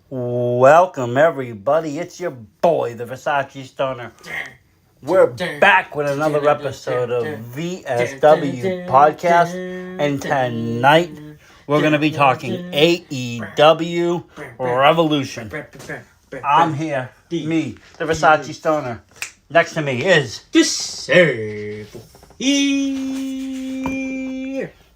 Welcome, everybody. It's your boy, the Versace Stoner. We're back with another episode of VSW Podcast, and tonight we're going to be talking AEW Revolution. I'm here, me, the Versace Stoner. Next to me is Disable.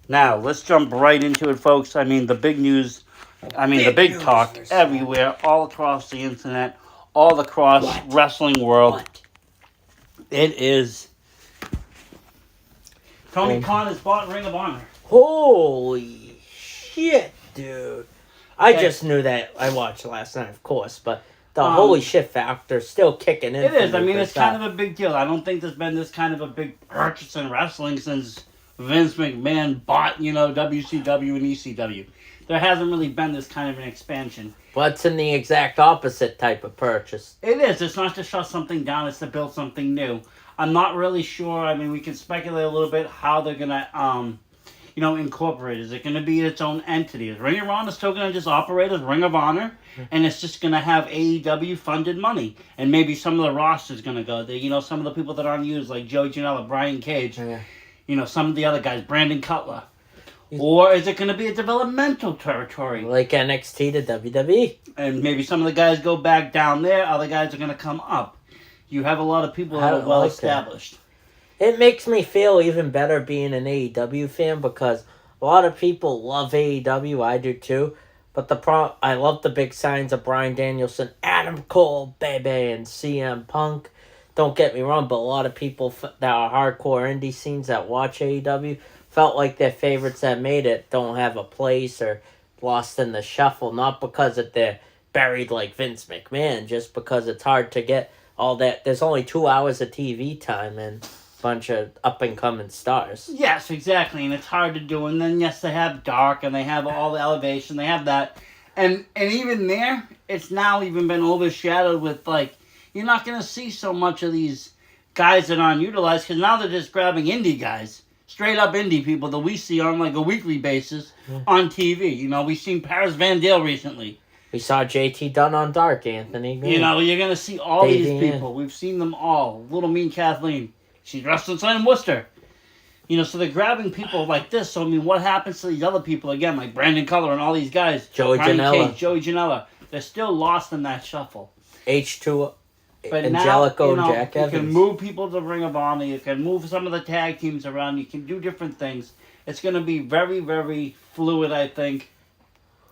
Now, let's jump right into it, folks. I mean, the big news, the big talk everywhere, all across the internet, all across wrestling world. It is Tony Khan has bought Ring of Honor. Holy shit, dude. I just knew that. I watched last night, of course, but the holy shit factor still kicking in. It is. I mean, it's kind of a big deal. I don't think there's been this kind of a big purchase in wrestling since Vince McMahon bought, WCW and ECW. There hasn't really been this kind of an expansion. But it's in the exact opposite type of purchase. It is. It's not to shut something down. It's to build something new. I'm not really sure. I mean, we can speculate a little bit how they're going to, incorporate. Is it going to be its own entity? Is Ring of Honor still going to just operate as Ring of Honor? And it's just going to have AEW funded money. And maybe some of the roster's going to go there. Some of the people that aren't used, like Joey Janela, Brian Cage. Yeah. Some of the other guys, Brandon Cutler. Or is it going to be a developmental territory? Like NXT to WWE. And maybe some of the guys go back down there, other guys are going to come up. You have a lot of people that are well established. It makes me feel even better being an AEW fan because a lot of people love AEW. I do too. But I love the big signs of Bryan Danielson, Adam Cole, Bebe, and CM Punk. Don't get me wrong, but a lot of people that are hardcore indie scenes that watch AEW felt like their favorites that made it don't have a place or lost in the shuffle. Not because they're buried like Vince McMahon, just because it's hard to get all that. There's only 2 hours of TV time and a bunch of up-and-coming stars. Yes, exactly, and it's hard to do. And then, yes, they have Dark, and they have all the Elevation. They have that. And even there, it's now even been overshadowed with, you're not going to see so much of these guys that aren't utilized, because now they're just grabbing indie guys. Straight up indie people that we see on a weekly basis on TV. We've seen Paris Van Dale recently. We saw JT Dunn on Dark, Anthony. You're going to see all these people. We've seen them all. Little Mean Kathleen. She's wrestling in Worcester. So they're grabbing people like this. So, what happens to these other people, again, like Brandon Cutler and all these guys? Joey Janela. They're still lost in that shuffle. H2... But Angelico now, and Jack Evans. You can move people to Ring of Honor. You can move some of the tag teams around. You can do different things. It's going to be very, very fluid, I think.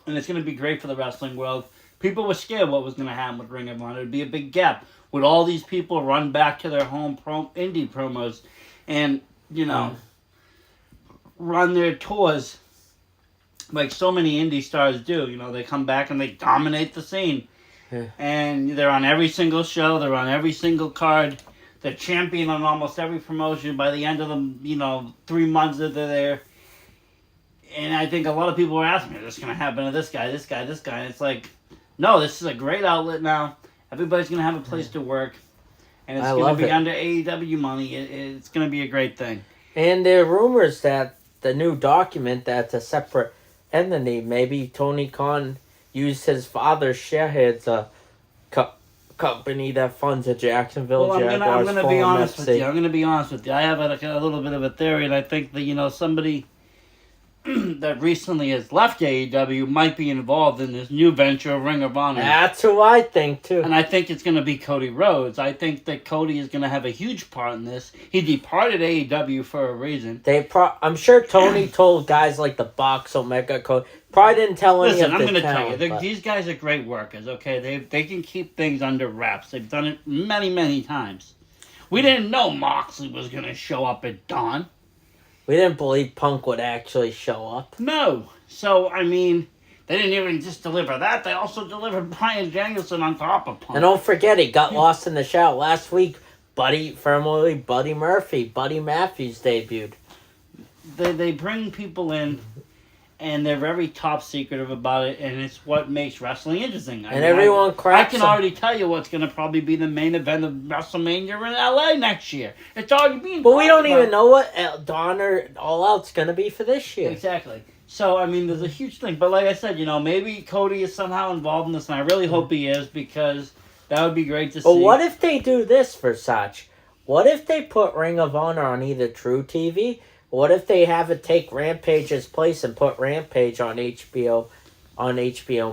And it's going to be great for the wrestling world. People were scared what was going to happen with Ring of Honor. It would be a big gap. Would all these people run back to their home indie promos and, run their tours like so many indie stars do? They come back and they dominate the scene. Yeah. And they're on every single show. They're on every single card. They're champion on almost every promotion. By the end of the 3 months that they're there. And I think a lot of people were asking me, is this going to happen to this guy? And it's like, no, this is a great outlet now. Everybody's going to have a place to work. And it's going to be under AEW money. It's going to be a great thing. And there are rumors that the new document that's a separate entity, maybe Tony Khan used his father's share. It's a company that funds a Jacksonville Jaguars. I'm going to be honest with you. I have a little bit of a theory, and I think that, somebody that recently has left AEW might be involved in this new venture of Ring of Honor. That's who I think, too. And I think it's going to be Cody Rhodes. I think that Cody is going to have a huge part in this. He departed AEW for a reason. I'm sure Tony told guys like the Bucks, Omega, Cody. Probably didn't tell any of Listen, I'm going to tell you, these guys are great workers, okay? They can keep things under wraps. They've done it many, many times. We didn't know Moxley was going to show up at Dawn. We didn't believe Punk would actually show up. No. So, they didn't even just deliver that. They also delivered Bryan Danielson on top of Punk. And don't forget, he got lost in the shout. Last week, formerly Buddy Murphy, Buddy Matthews debuted. They bring people in, and they're very top secretive about it, and it's what makes wrestling interesting. Everyone cracks. I can already tell you what's going to probably be the main event of WrestleMania in LA next year. It's already being. But we don't even know what Dawn or All Out's going to be for this year. Exactly. So, I mean, there's a huge thing. But like I said, maybe Cody is somehow involved in this, and I really hope he is, because that would be great to see. But what if they do this, Versace? What if they put Ring of Honor on either True TV? What if they have it take Rampage's place and put Rampage on HBO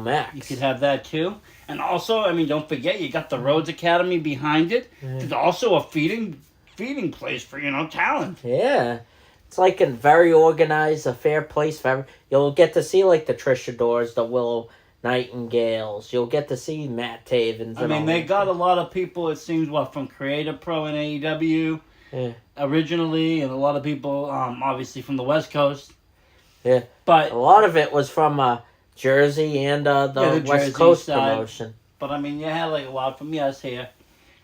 Max? You could have that too. And also, I mean, don't forget, you got the Rhodes Academy behind it. There's also a feeding place for, talent. Yeah. It's like a very organized, a fair place for every... You'll get to see, like, the Trish Adores, the Willow Nightingales. You'll get to see Matt Taven's. I mean, they got a lot of people, it seems, from Creative Pro and AEW originally, and a lot of people, obviously, from the West Coast. Yeah. But a lot of it was from Jersey and the West Jersey Coast side. promotion. But, I mean, you had, like, a lot from us here.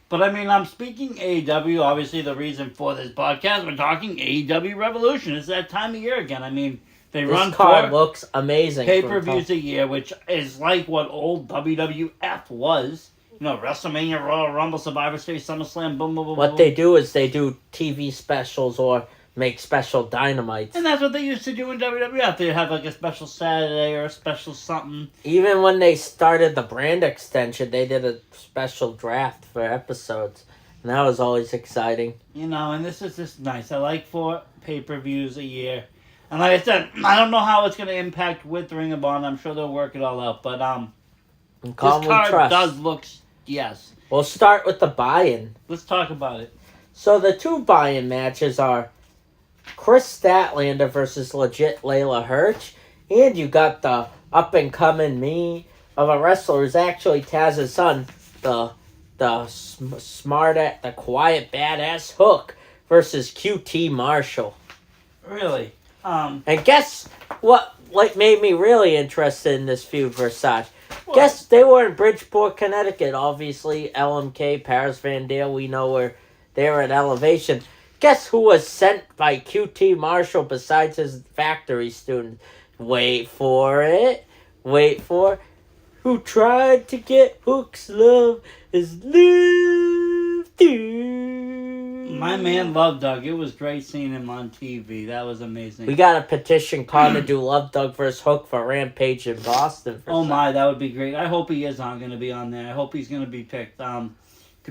But, I mean, I'm speaking AEW. Obviously, the reason for this podcast, we're talking AEW Revolution. It's that time of year again. I mean, they run this card looks amazing. pay-per-views a year, which is like what old WWF was. WrestleMania, Royal Rumble, Survivor Series, SummerSlam, boom, boom, boom. What they do is they do TV specials or make special dynamites. And that's what they used to do in WWF. They'd have like a special Saturday or a special something. Even when they started the brand extension, they did a special draft for episodes. And that was always exciting. And this is just nice. I like 4 pay-per-views a year. And like I said, I don't know how it's going to impact with Ring of Honor. I'm sure they'll work it all out. But this card does look... Yes. We'll start with the buy-in. Let's talk about it. So the 2 buy-in matches are Chris Statlander versus Legit Layla Hirsch. And you got the up-and-coming me of a wrestler who's actually Taz's son, the the quiet badass Hook versus QT Marshall. Really? And guess what made me really interested in this feud, Versace? What? Guess they were in Bridgeport, Connecticut. Obviously, LMK, Paris Van Dale, we know where they were at Elevation. Guess who was sent by QT Marshall besides his factory student? Wait for it. Who tried to get Hook's love is lived through. My man Love Doug. It was great seeing him on TV. That was amazing. We got a petition called to do Love Doug versus Hook for Rampage in Boston. Oh my, that would be great. I hope he is going to be on there. I hope he's going to be picked to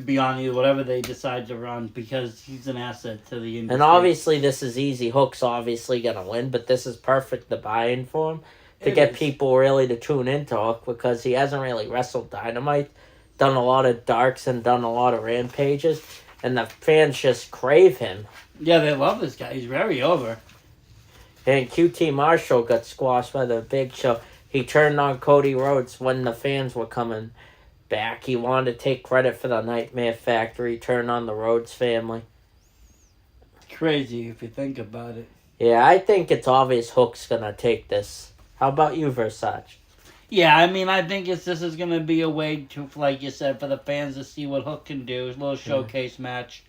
be on either whatever they decide to run, because he's an asset to the industry. And obviously this is easy. Hook's obviously going to win, but this is perfect to buy in for him. To get people really to tune into Hook, because he hasn't really wrestled Dynamite, done a lot of darks and done a lot of Rampages, and the fans just crave him. Yeah, they love this guy. He's very over. And QT Marshall got squashed by the Big Show. He turned on Cody Rhodes when the fans were coming back. He wanted to take credit for the Nightmare Factory, turned on the Rhodes family. Crazy if you think about it. Yeah, I think it's obvious Hook's going to take this. How about you, Versace? Yeah, I mean, I think this is going to be a way to, like you said, for the fans to see what Hook can do. It's a little showcase match.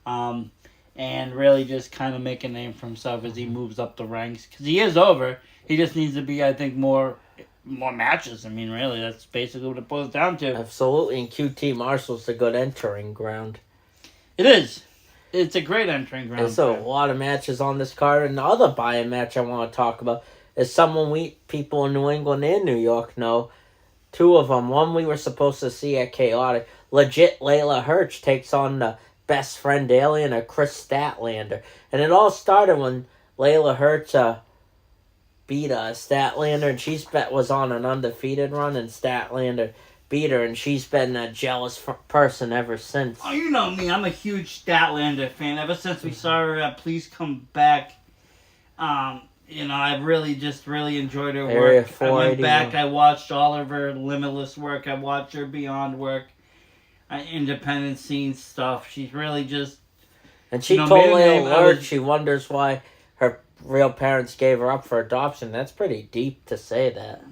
And really just kind of make a name for himself as he moves up the ranks. Because he is over. He just needs to be, I think, more matches. I mean, really, that's basically what it boils down to. Absolutely, and QT Marshall's a good entering ground. It is. It's a great entering ground. There's a lot of matches on this card. And the other buy-in match I want to talk about is someone people in New England and New York know. 2 of them. One we were supposed to see at Chaotic. Legit Layla Hirsch takes on the best friend alien of Chris Statlander. And it all started when Layla Hirsch beat Statlander, and she was on an undefeated run, and Statlander beat her, and she's been a jealous person ever since. Oh, you know me. I'm a huge Statlander fan. Ever since we saw her Please Come Back, I've really enjoyed her work. I went back, I watched all of her Limitless work. I watched her Beyond work, independent scene stuff. She's really just... And she told Layla she wonders why her real parents gave her up for adoption. That's pretty deep to say that.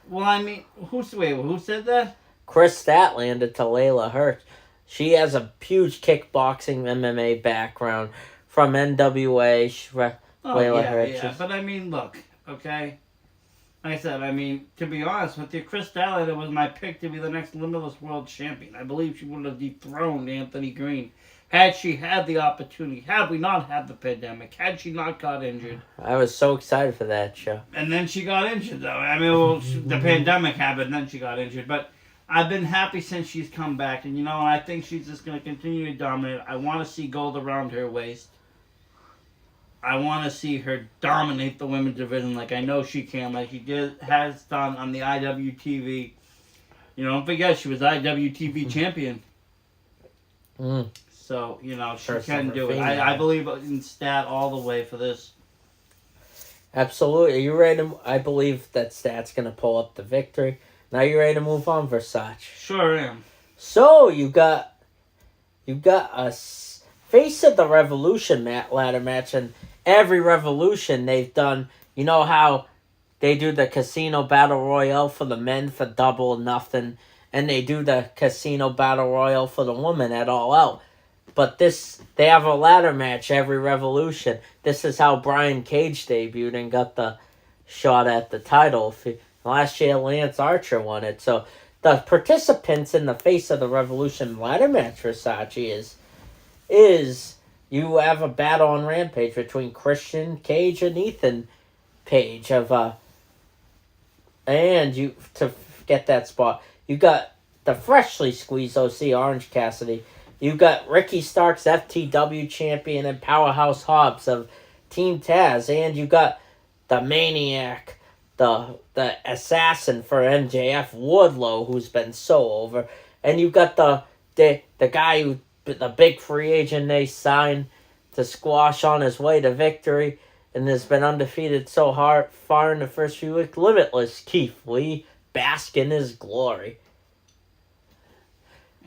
Well, I mean, who said that? Chris Statlander to Layla Hirsch. She has a huge kickboxing MMA background from NWA. Yeah. But I mean, look, okay? Like I said, I mean, to be honest with you, Chris Statlander was my pick to be the next Limitless World Champion. I believe she would have dethroned Anthony Green Had she had the opportunity, had we not had the pandemic, had she not got injured. I was so excited for that show. And then she got injured, though. I mean, well, the pandemic happened, and then she got injured. But I've been happy since she's come back. And, I think she's just going to continue to dominate. I want to see gold around her waist. I want to see her dominate the women's division like I know she can, like she has done on the IWTV. Don't forget, she was IWTV champion. Mm. So, she First can ever do it. female. I believe in Stat all the way for this. Absolutely. Are you ready to, I believe that Stat's going to pull up the victory. Now you ready to move on, Versace? Sure am. So, you got a Face of the Revolution ladder match, and every Revolution they've done, you know how they do the Casino Battle Royale for the men for Double or Nothing, and they do the Casino Battle Royale for the women at All Out. But they have a ladder match every Revolution. This is how Brian Cage debuted and got the shot at the title. Last year, Lance Archer won it. So the participants in the Face of the Revolution ladder match, Versace, is you have a battle on Rampage between Christian Cage and Ethan Page and you to get that spot. You got the freshly squeezed OC Orange Cassidy. You got Ricky Starks, FTW champion, and Powerhouse Hobbs of Team Taz, and you got the Maniac, the assassin for MJF, Wardlow, who's been so over, and you got the guy who the big free agent they signed to squash on his way to victory, and has been undefeated so far in the first few weeks. Limitless Keith Lee, bask in his glory.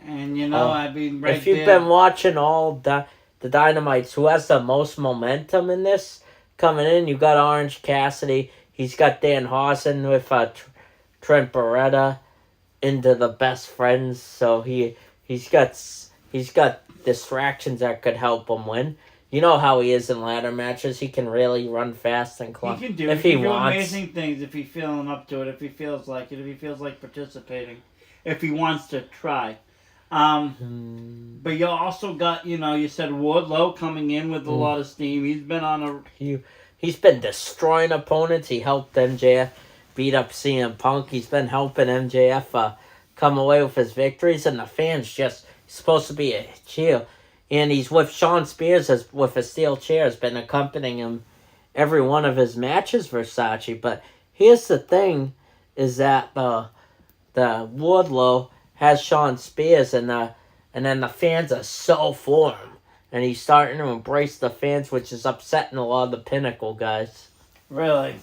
And I mean, right if you've there, been watching all the Dynamites, who has the most momentum in this coming in? You got Orange Cassidy. He's got Dan Hawson with Trent Beretta into the best friends. So he's got distractions that could help him win. You know how he is in ladder matches. He can really run fast and climb. He can do. If he he can do wants. amazing things if he's feeling up to it. If he feels like it. If he feels like participating. If he wants to try. But you also got, you said Wardlow coming in with a lot of steam. He's been on a... He's been destroying opponents. He helped MJF beat up CM Punk. He's been helping MJF come away with his victories, and the fans just supposed to be a cheer. And he's with Sean Spears with a steel chair, has been accompanying him every one of his matches, Versace. But here's the thing, is that the Wardlow has Sean Spears, and then the fans are so for him. And he's starting to embrace the fans, which is upsetting a lot of the Pinnacle guys. Really?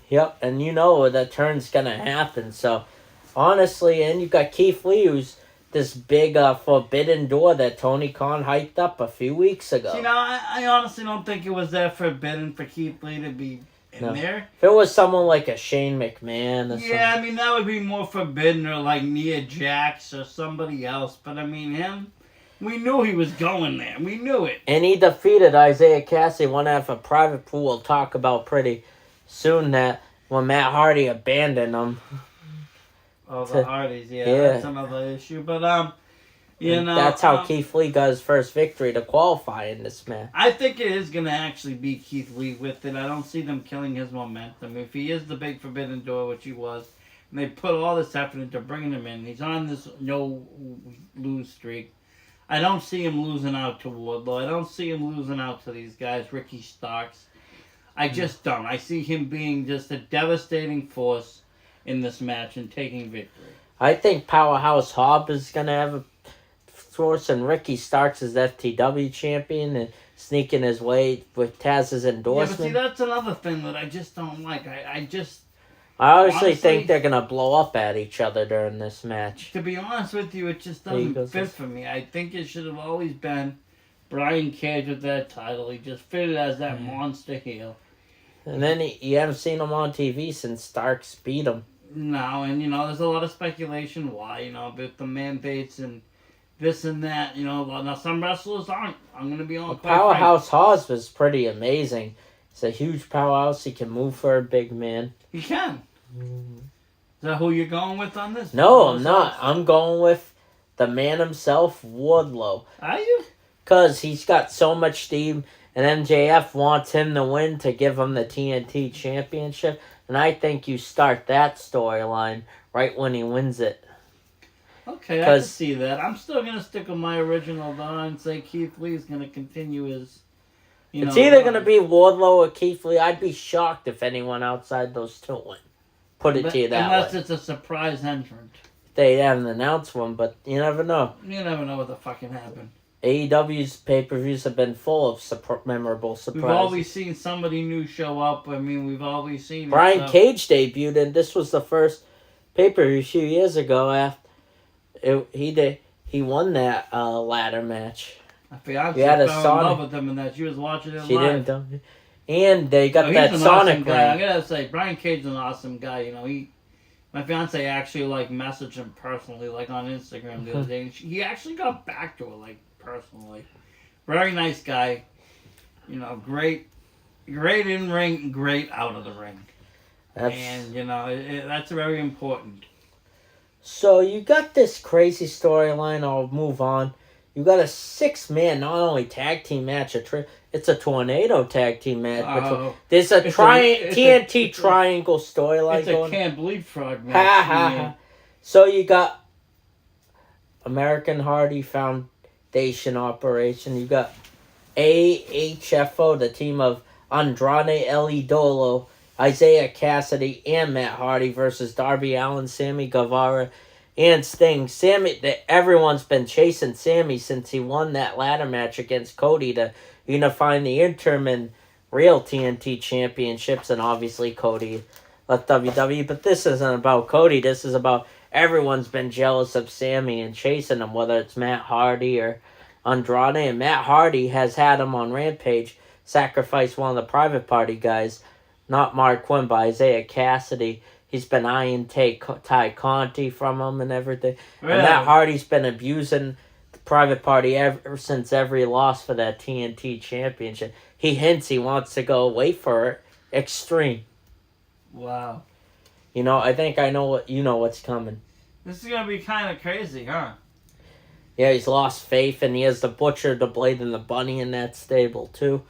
Yep, and the turn's going to happen. So, honestly, and you got Keith Lee, who's this big forbidden door that Tony Khan hyped up a few weeks ago. See, now, I honestly don't think it was that forbidden for Keith Lee to be in there. If it was someone like a Shane McMahon or something. I mean, that would be more forbidden, or like Nia Jax or somebody else. But, I mean, him, we knew he was going there. We knew it. And he defeated Isaiah Cassidy, one half a private pool we'll talk about pretty soon, that when Matt Hardy abandoned him. Oh, the Hardys, that's another issue. But, that's how Keith Lee got his first victory to qualify in this match. I think it is going to actually be Keith Lee with it. I don't see them killing his momentum. If he is the big forbidden door, which he was, and they put all this effort into bringing him in, he's on this no-lose streak. I don't see him losing out to Wardlow. I don't see him losing out to these guys, Ricky Starks. I just don't. I see him being just a devastating force in this match and taking victory. I think Powerhouse Hobbs is going to have a force, and Ricky Starks is FTW champion and sneaking his way with Taz's endorsement. Yeah, but see, that's another thing that I just don't like. I honestly think they're going to blow up at each other during this match. To be honest with you, it just doesn't fit for me. I think it should have always been Brian Cage with that title. He just fitted as that monster heel. And then you haven't seen him on TV since Starks beat him. No, and there's a lot of speculation why, with the mandates and this and that, now some wrestlers aren't. I'm going to be on Powerhouse Hobbs was pretty amazing. He's a huge powerhouse. He can move for a big man. He can. Is that who you're going with on this? No, I'm not. I'm going with the man himself, Wardlow. Are you? Because he's got so much steam, and MJF wants him to win to give him the TNT Championship. And I think you start that storyline right when he wins it. Okay, I can see that. I'm still going to stick with my original though and say Keith Lee's going to continue his... It's either going to be Wardlow or Keith Lee. I'd be shocked if anyone outside those two win. Put it to you that unless way. It's a surprise entrant. They haven't announced one, but you never know. You never know what the fucking happened. AEW's pay-per-views have been full of memorable surprises. We've always seen somebody new show up. I mean, we've always seen... Brian Cage debuted, and this was the first pay-per-view a few years ago after... He won that ladder match. My fiance fell in love with him and that. She was watching it live. She didn't. And they got he's that an Sonic awesome guy. I'm ring. gonna say Brian Cage is an awesome guy. You know, my fiance actually messaged him personally, on Instagram the other day. And he actually got back to her personally. Very nice guy. You know, great in ring, great out of the ring. And that's very important. So you got this crazy storyline. I'll move on. You got a 6-man, not only tag team match, it's a tornado tag team match. There's a TNT triangle storyline going. It's a Can't Bleed Frog match. So you got American Hardy Foundation operation. You got AHFO, the team of Andrade El Idolo, Isaiah Cassidy, and Matt Hardy versus Darby Allin, Sammy Guevara, and Sting. Everyone's been chasing Sammy since he won that ladder match against Cody to unify the interim and real TNT championships, and obviously Cody left WWE. But this isn't about Cody. This is about everyone's been jealous of Sammy and chasing him, whether it's Matt Hardy or Andrade. And Matt Hardy has had him on Rampage sacrifice one of the Private Party guys, not Mark Quinn, but Isaiah Cassidy. He's been eyeing Ty Conti from him and everything. Really? And Matt Hardy's been abusing the Private Party ever since every loss for that TNT Championship. He hints he wants to go wait for it. Extreme. Wow. I think I know what's coming. This is gonna be kind of crazy, huh? Yeah, he's lost faith, and he has the Butcher, the Blade, and the Bunny in that stable too.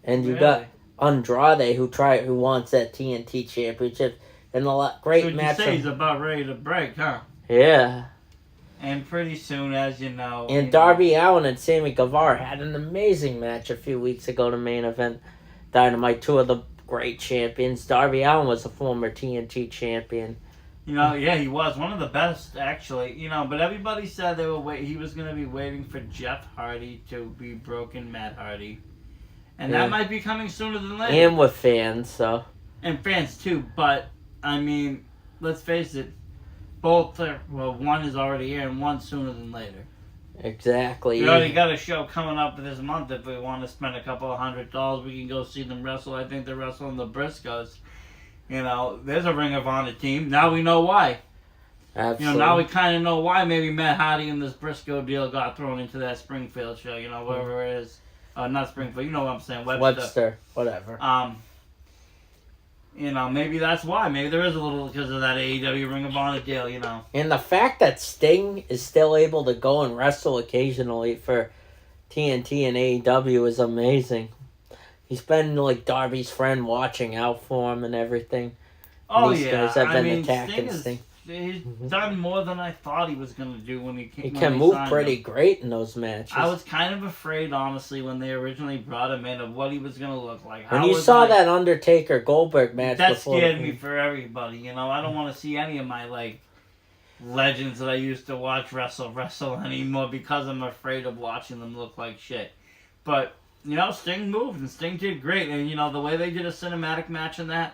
And you got Andrade who wants that TNT Championship. And great match. So you say he's about ready to break, huh? Yeah. And pretty soon, as you know... And Darby Allin and Sammy Guevara had an amazing match a few weeks ago to main event Dynamite. Two of the great champions. Darby Allin was a former TNT champion. Yeah, he was. One of the best, actually. But everybody said he was going to be waiting for Jeff Hardy to be broken Matt Hardy. And that might be coming sooner than later. And with fans, so... And fans, too, but... I mean, let's face it, both are, one is already here and one sooner than later. Exactly. We already got a show coming up this month. If we want to spend a couple of $100, we can go see them wrestle. I think they're wrestling the Briscoes. There's a Ring of Honor team. Now we know why. Absolutely. Now we kind of know why maybe Matt Hardy and this Briscoe deal got thrown into that Springfield show, wherever it is. Not Springfield, you know what I'm saying, Webster, whatever. Maybe that's why. Maybe there is a little because of that AEW Ring of Honor deal, And the fact that Sting is still able to go and wrestle occasionally for TNT and AEW is amazing. He's been Darby's friend, watching out for him and everything. Oh, these guys have been attacking Sting. He's done more than I thought he was going to do when he came. He can move pretty great in those matches. I was kind of afraid, honestly, when they originally brought him in, of what he was going to look like. When you saw that Undertaker-Goldberg match that scared me for everybody. I don't want to see any of my, legends that I used to watch wrestle anymore because I'm afraid of watching them look like shit. But, Sting moved, and Sting did great. And, the way they did a cinematic match in that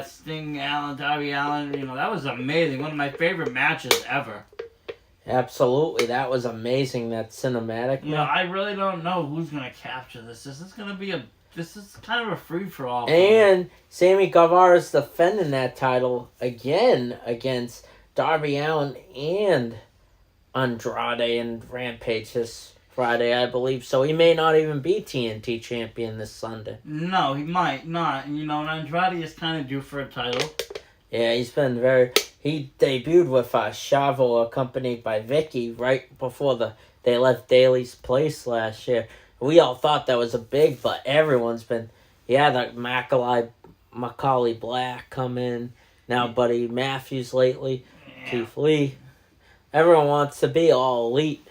Sting, Darby Allin, that was amazing. One of my favorite matches ever. Absolutely, that was amazing, that cinematic match. I really don't know who's going to capture this. This is kind of a free-for-all. And Sammy Guevara's defending that title again against Darby Allin and Andrade and Rampage this Friday, I believe. So he may not even be TNT champion this Sunday. No, he might not. And Andrade is kind of due for a title. Yeah, he's been very... he debuted with Chavo accompanied by Vicky right before they left Daly's place last year. We all thought that was a big, but everyone's been. Yeah, the Macaulay Black come in. Now Buddy Matthews lately. Yeah. Keith Lee. Everyone wants to be all elite.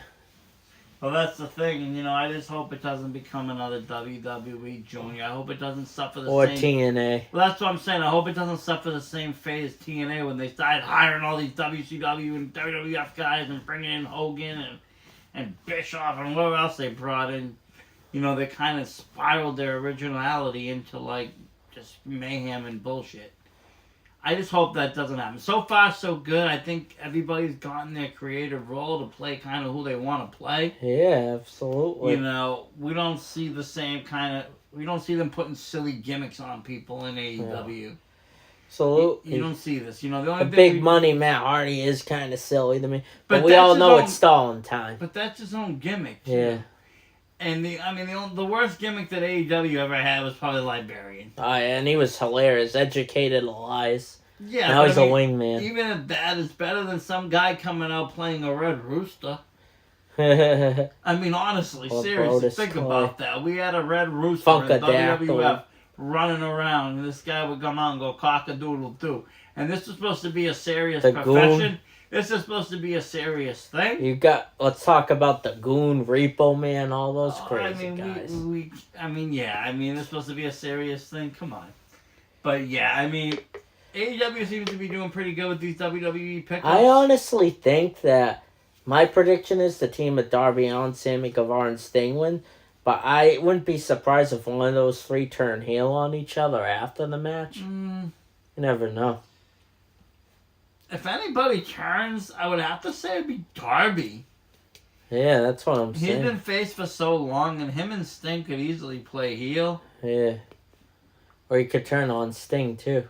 Well, that's the thing, and I just hope it doesn't become another WWE Junior. I hope it doesn't suffer the same. Or TNA. Well, that's what I'm saying. I hope it doesn't suffer the same fate as TNA when they started hiring all these WCW and WWF guys and bringing in Hogan and Bischoff and whatever else they brought in. They kind of spiraled their originality into just mayhem and bullshit. I just hope that doesn't happen. So far, so good. I think everybody's gotten their creative role to play kind of who they want to play. Yeah, absolutely. We don't see the same kind of... We don't see them putting silly gimmicks on people in AEW. Yeah. Absolutely. You don't see this. The only big money Matt Hardy is kind of silly to me. But we all know it's stalling time. But that's his own gimmick. Yeah. And the worst gimmick that AEW ever had was probably Liberian. And he was hilarious, educated lies. Yeah, now he's a wingman. Even if that is better than some guy coming out playing a Red Rooster. Honestly, seriously, think about that. We had a Red Rooster in WWF running around, and this guy would come out and go cock-a-doodle-doo. And this is supposed to be a serious profession. Goon. This is supposed to be a serious thing. Let's talk about the Goon, Repo Man, all those crazy guys. It's supposed to be a serious thing. Come on. But yeah, AEW seems to be doing pretty good with these WWE pickups. I honestly think that my prediction is the team of Darby Allin, Sammy Guevara, and Sting win. But I wouldn't be surprised if one of those three turn heel on each other after the match. You never know. If anybody turns, I would have to say it'd be Darby. Yeah, that's what I'm saying. He's been face for so long, and him and Sting could easily play heel. Yeah. Or he could turn on Sting, too.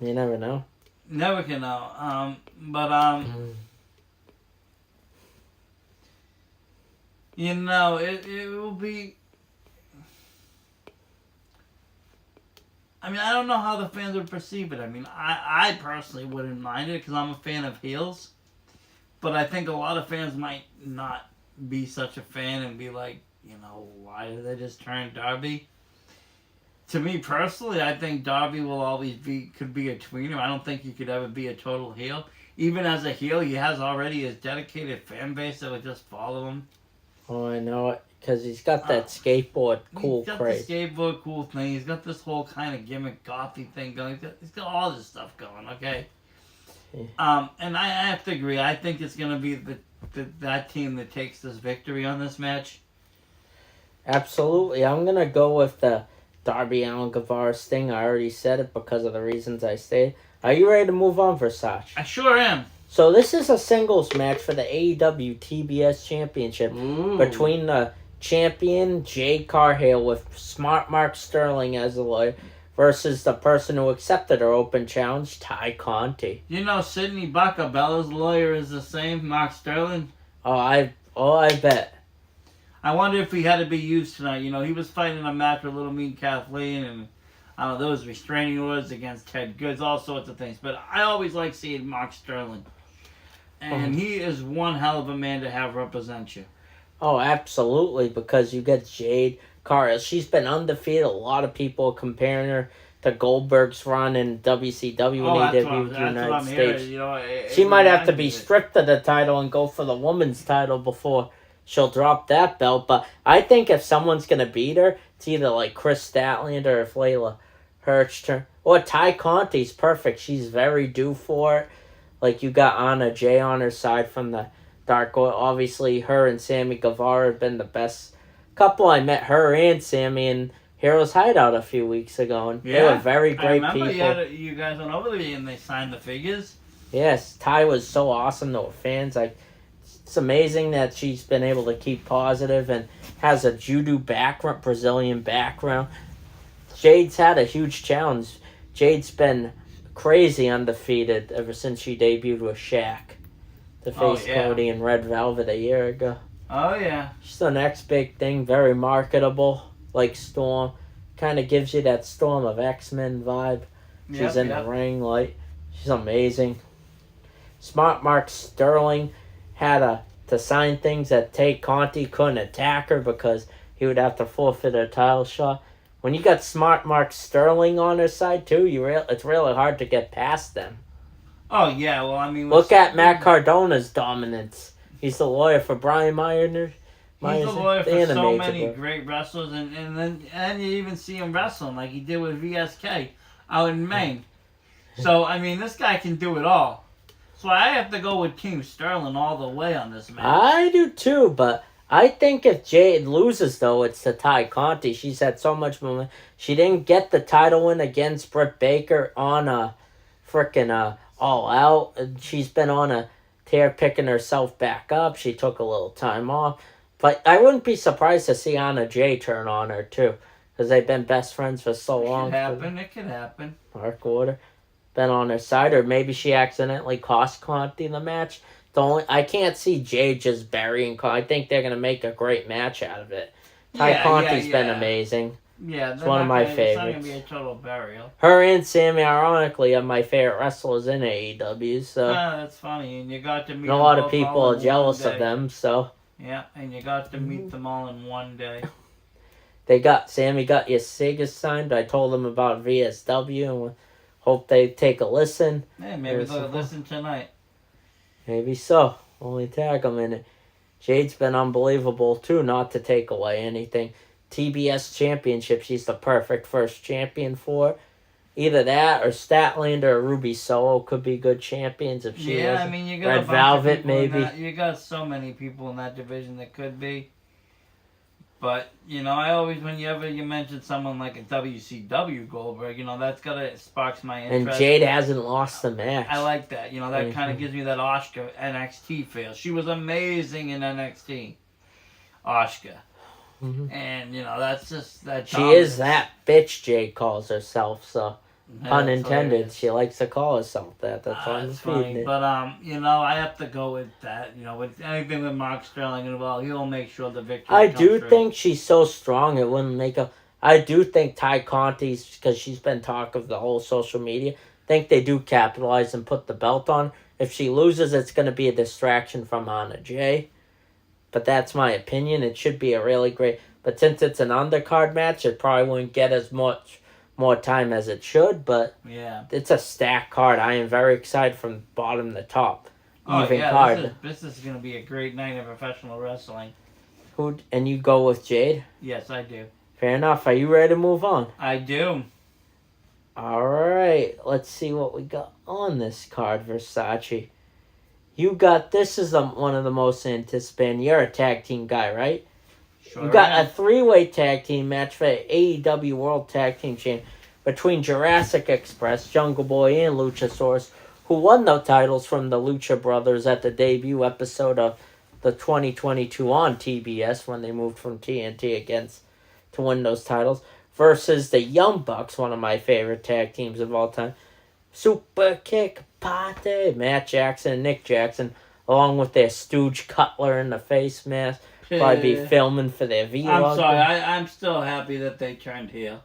You never know. Never can know. It will be... I don't know how the fans would perceive it. I personally wouldn't mind it because I'm a fan of heels. But I think a lot of fans might not be such a fan and be like, why did they just turn Darby? To me personally, I think Darby will always could be a tweener. I don't think he could ever be a total heel. Even as a heel, he has already his dedicated fan base that would just follow him. Oh, I know it. Because he's got that skateboard cool craze. He's got the skateboard cool thing. He's got this whole kind of gimmick gothy thing going. He's got all this stuff going, okay? Yeah. And I have to agree. I think it's going to be that team that takes this victory on this match. Absolutely. I'm going to go with the Darby Allin Guevara Sting. I already said it because of the reasons I stated. Are you ready to move on, Versace? I sure am. So this is a singles match for the AEW TBS Championship between the champion Jade Cargill with Smart Mark Sterling as a lawyer versus the person who accepted her open challenge, Ty Conti. Sidney Bacabella's lawyer is the same, Mark Sterling. I bet. I wonder if he had to be used tonight. He was fighting a match with Little Mean Kathleen, and there was restraining orders against Ted Goods, all sorts of things. But I always like seeing Mark Sterling, and he is one hell of a man to have represent you. Oh, absolutely, because you get Jade Cargill. She's been undefeated. A lot of people comparing her to Goldberg's run in WCW and AEW United States. She might have to be stripped of the title and go for the women's title before she'll drop that belt. But I think if someone's going to beat her, it's either like Chris Statlander or if Layla Hirsch. Or Ty Conti's perfect. She's very due for it. Like, you got Anna Jay on her side from the Dark Order. Obviously, her and Sammy Guevara have been the best couple. I met her and Sammy in Heroes Hideout a few weeks ago, and they were very great people. I remember you guys went over there and they signed the figures. Yes, Ty was so awesome to her fans. It's amazing that she's been able to keep positive and has a judo background, Brazilian background. Jade's had a huge challenge. Jade's been crazy undefeated ever since she debuted with Shaq to face Cody in Red Velvet a year ago. Oh, yeah. She's the next big thing. Very marketable. Like Storm. Kind of gives you that Storm of X-Men vibe. She's in the ring. She's amazing. Smart Mark Sterling had to sign things that Tay Conti couldn't attack her because he would have to forfeit her title shot. When you got Smart Mark Sterling on her side too, it's really hard to get past them. Oh yeah, well I mean, look at Matt Cardona's dominance. He's the lawyer for Brian Meyer. He's the lawyer for so many great wrestlers, and you even see him wrestling like he did with VSK out in Maine. So I mean, this guy can do it all. So I have to go with Team Sterling all the way on this match. I do too, but I think if Jade loses, though, it's to Ty Conti. She's had so much momentum. She didn't get the title win against Britt Baker on a frickin' All Out. She's been on a tear picking herself back up. She took a little time off. But I wouldn't be surprised to see Anna Jay turn on her, too. Because they've been best friends for so long. It could happen. Mark Order. Been on her side. Or maybe she accidentally cost Conti the match. I can't see Jade just burying Conti. I think they're going to make a great match out of it. Ty Conti's been amazing. Yeah, it's one of my favorites. It's not going to be a total burial. Her and Sammy, ironically, are my favorite wrestlers in AEW. So that's funny. And you got to meet a lot of people are jealous of them. So yeah, and you got to meet them all in one day. Sammy got your Sega signed. I told them about VSW and hope they take a listen. Hey, maybe they'll listen tonight. Maybe so. Only tag them in it. Jade's been unbelievable, too, not to take away anything. TBS Championship, she's the perfect first champion for. Either that or Statlander or Ruby Soho could be good champions if she was. I mean, you got Red Velvet, maybe. You got so many people in that division that could be. But, I always, whenever you mention someone like a WCW Goldberg, that sparks my interest. And Jade hasn't lost the match. I like that. That kind of gives me that Asuka NXT feel. She was amazing in NXT. Asuka. Mm-hmm. And, that's just that. She is that bitch, Jade calls herself, so. Pun intended. She likes to call herself that. That's why I'm feeding it. But I have to go with that. With anything with Mark Sterling involved, he'll make sure the victory. I do think she's so strong it wouldn't make a. I do think Ty Conti's, because she's been talk of the whole social media. Think they do capitalize and put the belt on. If she loses, it's going to be a distraction from Anna Jay. But that's my opinion. It should be a really great. But since it's an undercard match, it probably wouldn't get as much more time as it should, but it's a stacked card. I am very excited from bottom to top. Card. This is going to be a great night of professional wrestling. And you go with Jade? Yes, I do. Fair enough. Are you ready to move on? I do. All right. Let's see what we got on this card, Versace. This is one of the most anticipated. You're a tag team guy, right? Sure you got a 3-way tag team match for AEW World Tag Team Champion between Jurassic Express, Jungle Boy, and Luchasaurus, who won the titles from the Lucha Brothers at the debut episode of the 2022 on TBS when they moved from TNT to win those titles, versus the Young Bucks, one of my favorite tag teams of all time. Super Kick Party, Matt Jackson and Nick Jackson, along with their stooge Cutler in the face mask. Probably be filming for their vlog. I'm sorry, I'm still happy that they turned heel.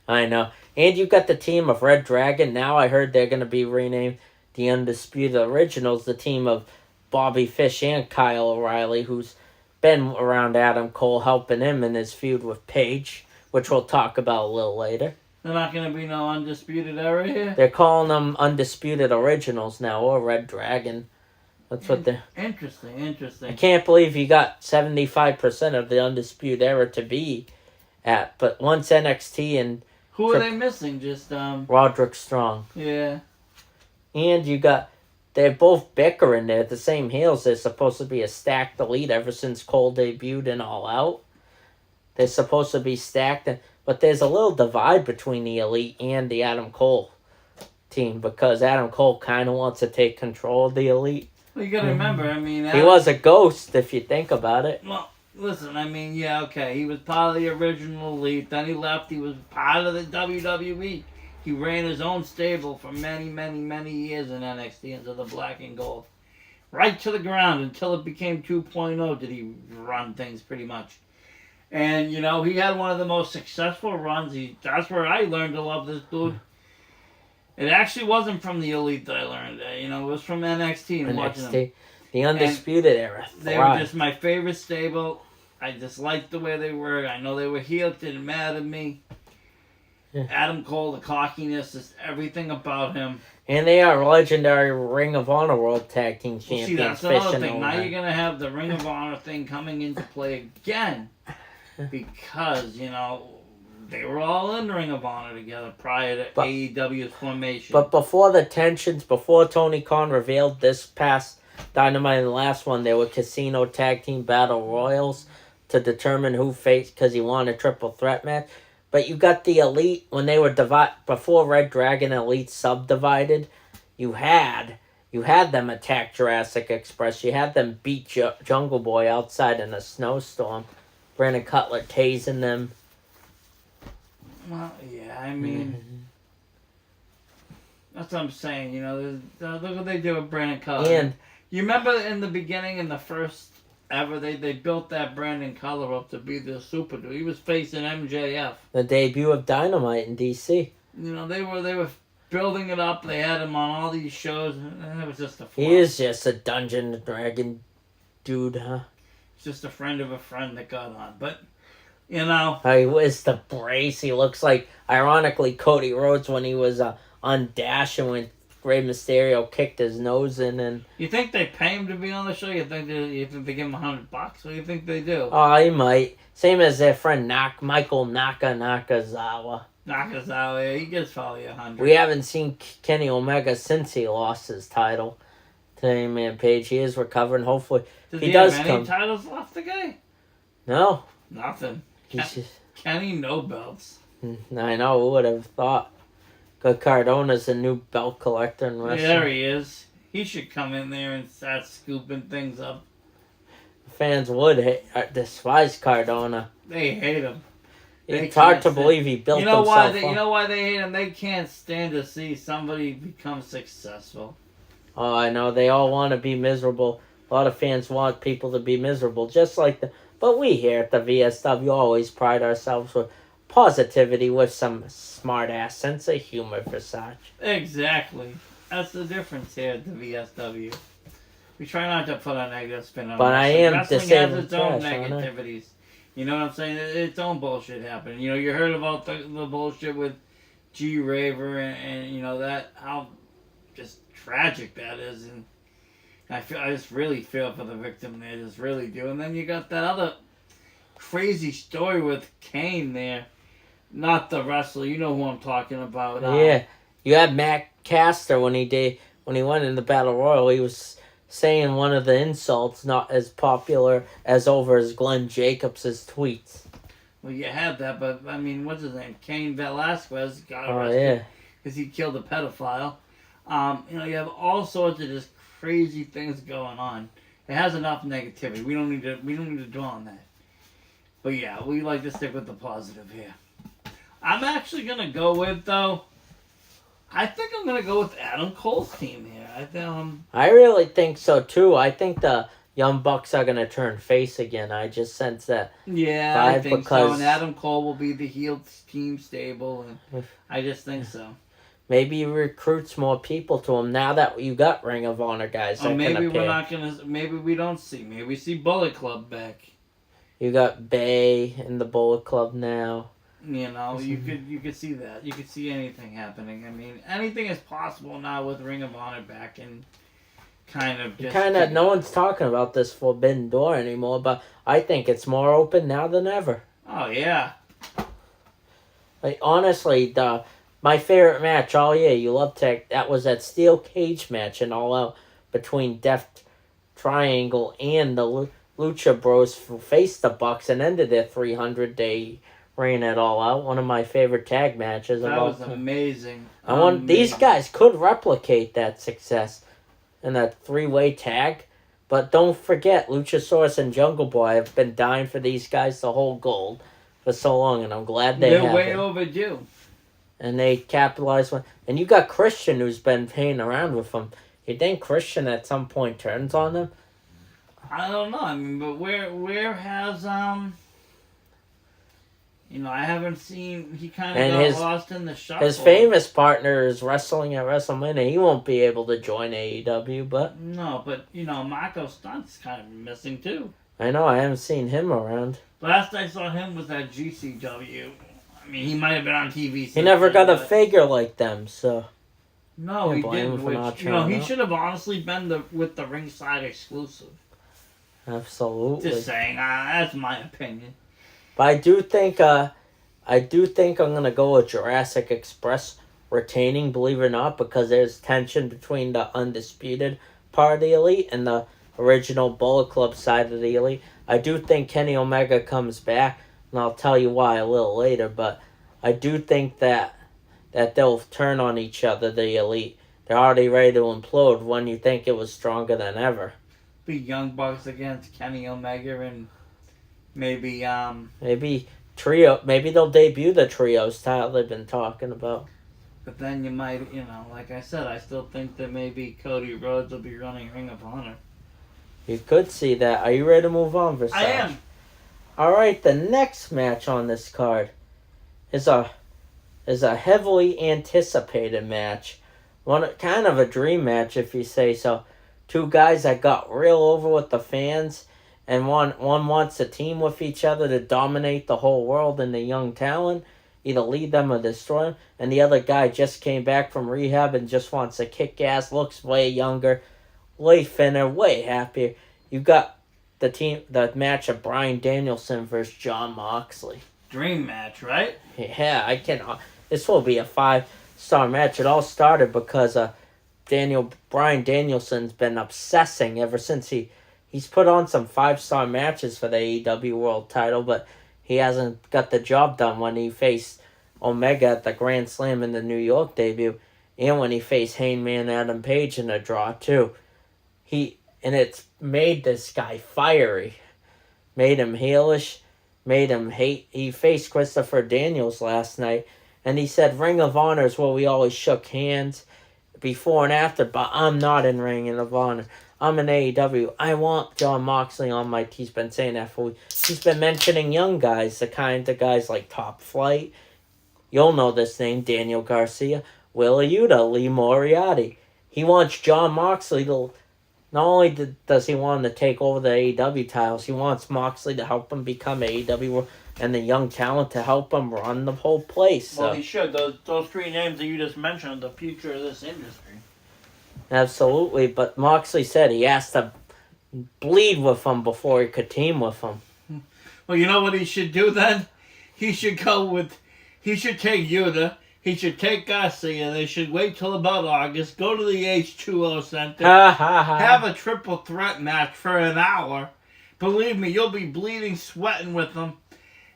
I know. And you got the team of Red Dragon. Now I heard they're going to be renamed the Undisputed Originals, the team of Bobby Fish and Kyle O'Reilly, who's been around Adam Cole, helping him in his feud with Paige, which we'll talk about a little later. They're not going to be no Undisputed Era here? They're calling them Undisputed Originals now, or Red Dragon. That's what they're... Interesting. I can't believe you got 75% of the Undisputed Era to be at, but once NXT and... Who are they missing? Just, Roderick Strong. Yeah. And they're both bickering. They're the same heels. They're supposed to be a stacked elite ever since Cole debuted in All Out. They're supposed to be stacked, but there's a little divide between the elite and the Adam Cole team, because Adam Cole kind of wants to take control of the elite. Well, you gotta remember, he was a ghost, if you think about it. Well, listen, he was part of the original Elite. Then he left. He was part of the WWE. He ran his own stable for many, many, many years in NXT into the black and gold. Right to the ground until it became 2.0 did he run things pretty much. And, he had one of the most successful runs. That's where I learned to love this dude. It actually wasn't from the Elite that I learned that. You know, it was from NXT and watching them. NXT, the Undisputed Era. They were just my favorite stable. I just liked the way they were. I know they were heel. It didn't matter to me. Yeah. Adam Cole, the cockiness, just everything about him. And they are legendary Ring of Honor World Tag Team Champions. See, that's another thing. Now you're going to have the Ring of Honor thing coming into play again. Because, you know, they were all in Ring of Honor together prior to AEW's formation. But before the tensions, before Tony Khan revealed this past Dynamite and the last one, there were Casino Tag Team Battle Royals to determine who faced, because he wanted a triple threat match. But you got the Elite, when they were before Red Dragon Elite subdivided, you had them attack Jurassic Express. You had them beat Jungle Boy outside in a snowstorm. Brandon Cutler tasing them. Well, yeah, I mean, that's what I'm saying. You know, look what they do with Brandon Cutler. And you remember in the beginning, in the first ever, they built that Brandon Cutler up to be the super dude. He was facing MJF. The debut of Dynamite in DC. You know, they were building it up. They had him on all these shows, and it was just a flop. He is just a Dungeon and Dragon dude, huh? It's just a friend of a friend that got on. But, you know, He wears the brace. He looks like, ironically, Cody Rhodes when he was on Dash and when Rey Mysterio kicked his nose in. And you think they pay him to be on the show? You think they give him $100? What do you think they do? Oh, he might. Same as their friend Michael Nakazawa. Nakazawa, he gets probably $100. We haven't seen Kenny Omega since he lost his title to Hangman Page. He is recovering. Hopefully, Does he have does any come. titles left, the guy? No, Nothing. he's just. Kenny, no belts. I know. Who would have thought? Good Cardona's a new belt collector in wrestling. There he is. He should come in there and start scooping things up. Fans would despise Cardona. They hate him. It's hard to believe he built himself up. You know why they hate him? They can't stand to see somebody become successful. Oh, I know. They all want to be miserable. A lot of fans want people to be miserable, just like the. But we here at the VSW always pride ourselves with positivity with some smart-ass sense of humor for such. Exactly. That's the difference here at the VSW. We try not to put a negative spin on But wrestling. I am Wrestling disabled has its own trash, aren't I? negativities. You know what I'm saying? Its own bullshit happening. You know, you heard about the bullshit with G Raver and you know that how just tragic that is, and I just really feel for the victim there, just really do. And then you got that other crazy story with Kane there, not the wrestler. You know who I'm talking about. Yeah, you had Matt Caster when he went in the Battle Royal. He was saying one of the insults not as popular as over as Glenn Jacobs' tweets. Well, you had that, but I mean, what's his name? Cain Velasquez got arrested because he killed a pedophile. You know, you have all sorts of just crazy things going on. It has enough negativity. We don't need to dwell on that. But yeah, we like to stick with the positive here. I'm actually gonna go with though. I think I'm gonna go with Adam Cole's team here. I really think so too. I think the Young Bucks are gonna turn face again. I just sense that. Yeah, I think so. And Adam Cole will be the heel team stable, and I just think so. Maybe he recruits more people to him now that you got Ring of Honor guys. Or maybe we're not gonna. Maybe we don't see. Maybe we see Bullet Club back. You got Bay in the Bullet Club now. You know, you could see that. You could see anything happening. I mean, anything is possible now with Ring of Honor back and no one's talking about this Forbidden Door anymore, but I think it's more open now than ever. Oh yeah. Like honestly, my favorite match all year, you love tech. That was that steel cage match and All Out between Death Triangle and the Lucha Bros faced the Bucks and ended their 300-day reign at All Out. One of my favorite tag matches. That was amazing. These guys could replicate that success in that 3-way tag, but don't forget Luchasaurus and Jungle Boy have been dying for these guys to hold gold for so long, and I'm glad they're way overdue. And they capitalized on. And you got Christian who's been playing around with them. You think Christian at some point turns on them? I don't know. I mean, but where has I haven't seen. He kind And of got lost in the shuffle. His famous partner is wrestling at WrestleMania. He won't be able to join AEW, but No, but Marco Stunt's kind of missing too. I know I haven't seen him around. Last I saw him was at GCW. I mean, he might have been on TV. He never got a figure like them, so no, he didn't. Which he out. should have honestly been with the ringside exclusive. Absolutely. Just saying, that's my opinion. But I do think I'm gonna go with Jurassic Express retaining, believe it or not, because there's tension between the undisputed part of the Elite and the original Bullet Club side of the Elite. I do think Kenny Omega comes back, and I'll tell you why a little later, but I do think that they'll turn on each other, the Elite. They're already ready to implode when you think it was stronger than ever. Be Young Bucks against Kenny Omega and maybe trio. Maybe they'll debut the trio style they've been talking about. But then you might, like I said, I still think that maybe Cody Rhodes will be running Ring of Honor. You could see that. Are you ready to move on, Versace? I am. All right, the next match on this card is a heavily anticipated match. Kind of a dream match, if you say so. Two guys that got real over with the fans, and one wants to team with each other to dominate the whole world and the young talent, either lead them or destroy them. And the other guy just came back from rehab and just wants to kick ass, looks way younger, way thinner, way happier. You got the match of Bryan Danielson versus Jon Moxley. Dream match, right? Yeah, this will be a 5-star match. It all started because Bryan Danielson's been obsessing ever since he's put on some 5-star matches for the AEW World Title, but he hasn't got the job done when he faced Omega at the Grand Slam in the New York debut, and when he faced Hangman Adam Page in a draw too. And it's made this guy fiery, made him heelish, made him hate. He faced Christopher Daniels last night, and he said Ring of Honor is where we always shook hands before and after, but I'm not in Ring of Honor. I'm in AEW. I want Jon Moxley on my team. He's been saying that for weeks. He's been mentioning young guys, the kind of guys like Top Flight. You'll know this name, Daniel Garcia, Willa Yuta, Lee Moriarty. He wants Jon Moxley to... Not only does he want to take over the AEW titles, he wants Moxley to help him become AEW and the young talent to help him run the whole place. So. Well, he should. Those three names that you just mentioned are the future of this industry. Absolutely, but Moxley said he has to bleed with him before he could team with him. Well, you know what he should do then? He should take Yuta, he should take Garcia, they should wait till about August, go to the H2O Center, have a triple threat match for an hour. Believe me, you'll be bleeding, sweating with them.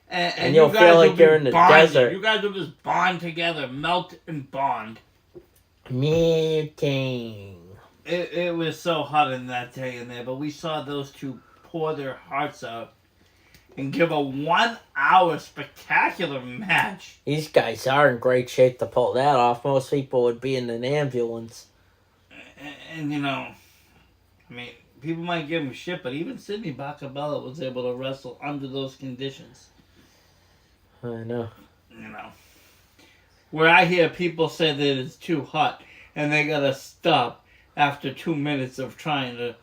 And you'll feel like you're in the desert. You guys will just bond together, melt and bond. Melting. It was so hot in that day in there, but we saw those two pour their hearts out and give a 1-hour spectacular match. These guys are in great shape to pull that off. Most people would be in an ambulance. And I mean, people might give him shit, but even Sidney Bacabella was able to wrestle under those conditions. I know. Where I hear people say that it's too hot and they gotta stop after 2 minutes of trying to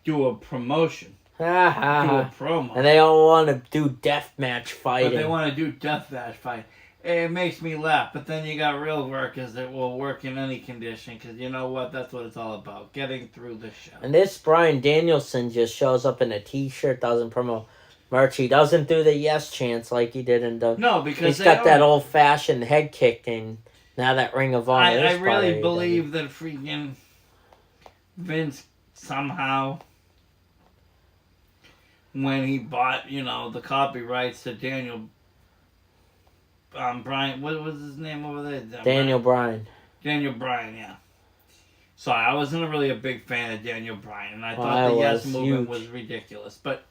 do a promotion. Do a promo. And they all want to do deathmatch fighting. But they want to do deathmatch fight. It makes me laugh. But then you got real workers that will work in any condition. Because you know what? That's what it's all about. Getting through the show. And this Bryan Danielson just shows up in a t-shirt, doesn't promote merch. He doesn't do the yes chants like he did in the... No, because he's got that old-fashioned head kicking. Now that Ring of Honor I really believe that freaking Vince somehow... when he bought, the copyrights to Daniel Bryan, what was his name over there? Daniel Bryan. Daniel Bryan, yeah. Sorry, I wasn't really a big fan of Daniel Bryan, and I thought the Yes movement was ridiculous. But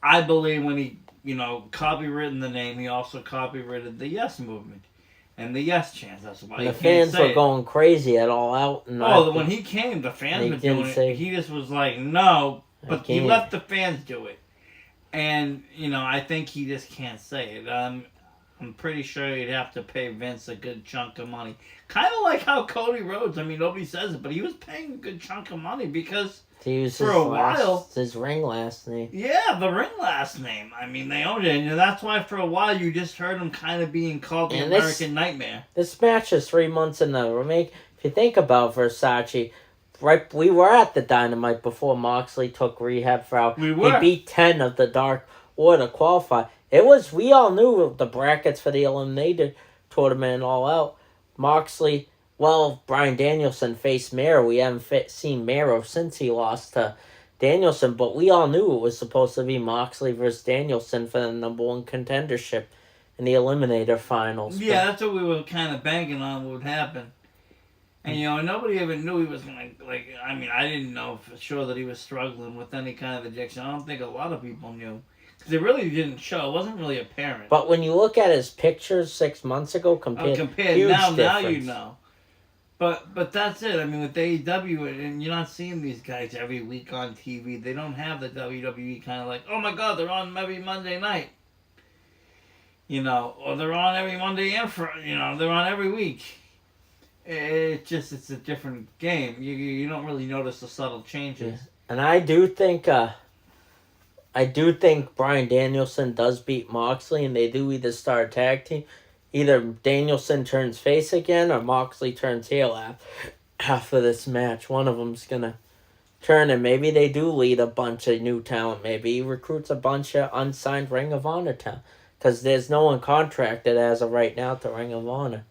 I believe when he, copywritten the name, he also copyrighted the Yes movement and the Yes chants. That's why and the fans were going crazy at All Out. And when he came, the fans were doing it. He just was like, no. But he let the fans do it. And, I think he just can't say it. I'm pretty sure you'd have to pay Vince a good chunk of money. Kind of like how Cody Rhodes, I mean, nobody says it, but he was paying a good chunk of money because To use for a while, his ring last name. yeah, the ring last name. I mean, they owned it, and that's why for a while you just heard him kind of being called the American Nightmare. This match is 3 months in the remake. If you think about Versace, right, we were at the Dynamite before Moxley took rehab for. We were. He beat 10 of the Dark Order qualify. We all knew the brackets for the Eliminated Tournament all out. Moxley, Bryan Danielson faced Miro. We haven't seen Miro since he lost to Danielson, but we all knew it was supposed to be Moxley versus Danielson for the #1 contendership in the Eliminator Finals. Yeah, that's what we were kind of banking on would happen. And, nobody ever knew he was going to, I didn't know for sure that he was struggling with any kind of addiction. I don't think a lot of people knew. Because it really didn't show. It wasn't really apparent. But when you look at his pictures 6 months ago compared huge now difference. you know. But that's it. I mean, with AEW, and you're not seeing these guys every week on TV. They don't have the WWE kind of oh my God, they're on every Monday night. Or they're on every Monday and they're on every week. It's a different game. You don't really notice the subtle changes. Yeah. And I do think Bryan Danielson does beat Moxley, and they do either start a tag team. Either Danielson turns face again, or Moxley turns heel after this match. One of them's gonna turn, and maybe they do lead a bunch of new talent. Maybe he recruits a bunch of unsigned Ring of Honor talent, because there's no one contracted as of right now to Ring of Honor.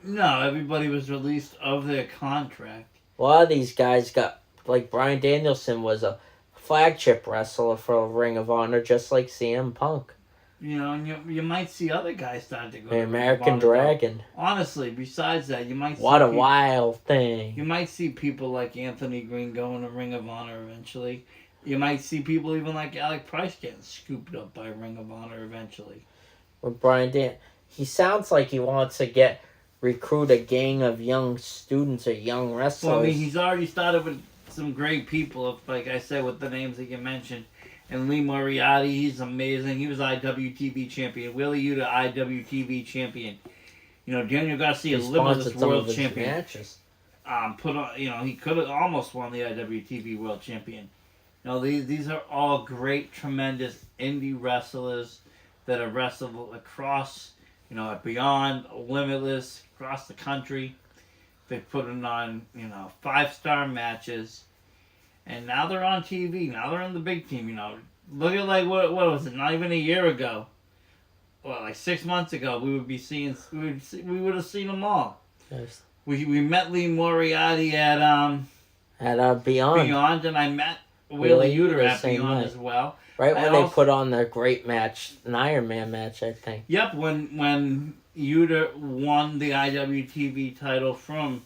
No, everybody was released of their contract. A lot of these guys got, Bryan Danielson was a flagship wrestler for Ring of Honor, just like CM Punk. And you might see other guys start to go The to American Dragon. Honestly, besides that, you might see What a wild thing. You might see people like Anthony Green going to Ring of Honor eventually. You might see people even like Alec Price getting scooped up by Ring of Honor eventually. With he sounds like he wants to recruit a gang of young students or young wrestlers. Well, I mean, he's already started with some great people, like I said, with the names that you mentioned. And Lee Moriarty, he's amazing. He was IWTV champion. Willie Yuta, IWTV champion. Daniel Garcia, Limitless World champion. Matches. He could have almost won the IWTV World champion. These are all great, tremendous indie wrestlers that have wrestled across, beyond Limitless, across the country. They put it on, 5-star matches. And now they're on TV. Now they're on the big team, Look at, what was it? Not even a year ago. 6 months ago, we would have seen them all. Yes. We met Lee Moriarty at Beyond. Beyond, and I met Willie Yuta at Beyond as well. Right when they put on their great match, an Iron Man match, I think. Yep, when Yuta won the IWTV title from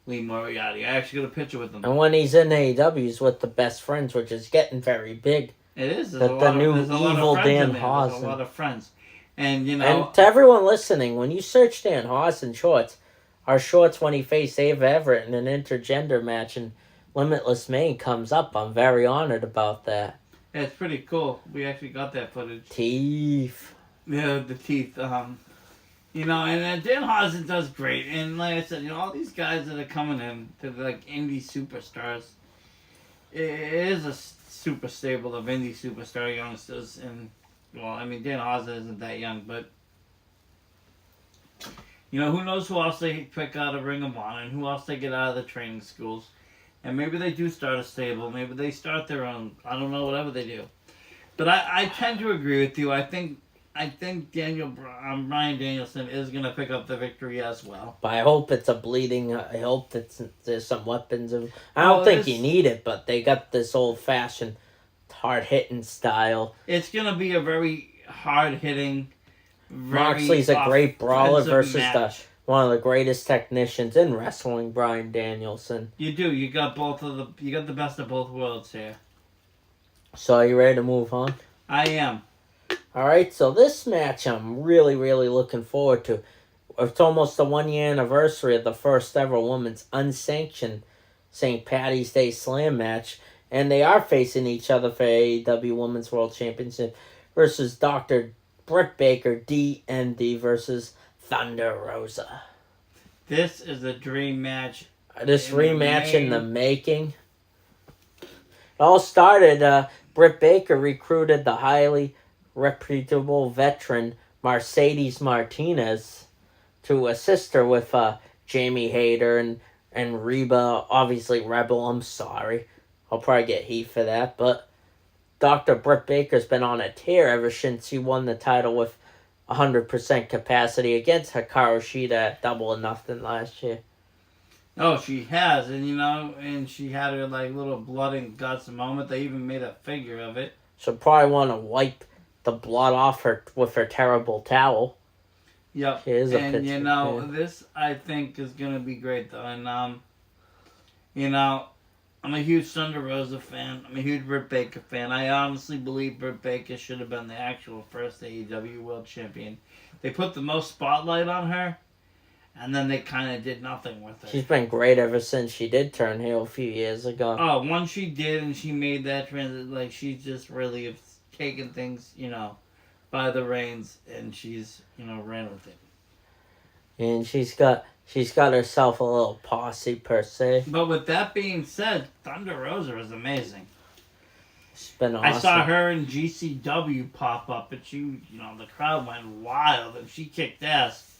Lee Moriarty. I actually got a picture with him. And when he's in AEW, he's with the Best Friends, which is getting very big. It is. The new evil Dan Hawson. There's a lot of friends. And, And to everyone listening, when you search Dan Hawson shorts, our shorts when he faced Dave Everett in an intergender match in Limitless Maine comes up. I'm very honored about that. Yeah, it's pretty cool. We actually got that footage. Teeth. Yeah, the teeth. And Dan Hawson does great. And like I said, all these guys that are coming in, they're like indie superstars. It is a super stable of indie superstar youngsters. And, Dan Hawson isn't that young, but, who knows who else they pick out of Ring of Honor and who else they get out of the training schools. And maybe they do start a stable. Maybe they start their own. I don't know, whatever they do. But I tend to agree with you. I think Bryan Danielson is going to pick up the victory as well. But I hope it's a bleeding. I hope that there's some weapons. I don't think you need it, but they got this old-fashioned, hard-hitting style. It's going to be a very hard-hitting, Moxley's a great brawler versus one of the greatest technicians in wrestling, Bryan Danielson. You do. You got the best of both worlds here. So are you ready to move on? I am. Alright, so this match I'm really, really looking forward to. It's almost the 1-year anniversary of the first ever women's unsanctioned St. Patty's Day Slam match. And they are facing each other for AEW Women's World Championship versus Dr. Britt Baker, DMD versus Thunder Rosa. This is a dream match. This rematch in the making. It all started, Britt Baker recruited the highly reputable veteran Mercedes Martinez to assist her with Jamie Hayter and Reba, obviously Rebel. I'm sorry. I'll probably get heat for that, but Dr. Britt Baker's been on a tear ever since he won the title with 100% capacity against Hikaru Shida at Double or Nothing last year. Oh, she has, and she had her little blood and guts moment. They even made a figure of it. She'll probably want to wipe the blood off her with her terrible towel. Yep. She is a and pitcher, this I think is gonna be great though. And I'm a huge Thunder Rosa fan. I'm a huge Britt Baker fan. I honestly believe Britt Baker should have been the actual first AEW World Champion. They put the most spotlight on her, and then they kind of did nothing with her. She's been great ever since she did turn heel a few years ago. Oh, once she did and she made that transition, she's just really taken things, by the reins, and she's, ran with it. And she's got herself a little posse per se. But with that being said, Thunder Rosa is amazing. She's been awesome. I saw her in GCW pop up, and she, the crowd went wild, and she kicked ass.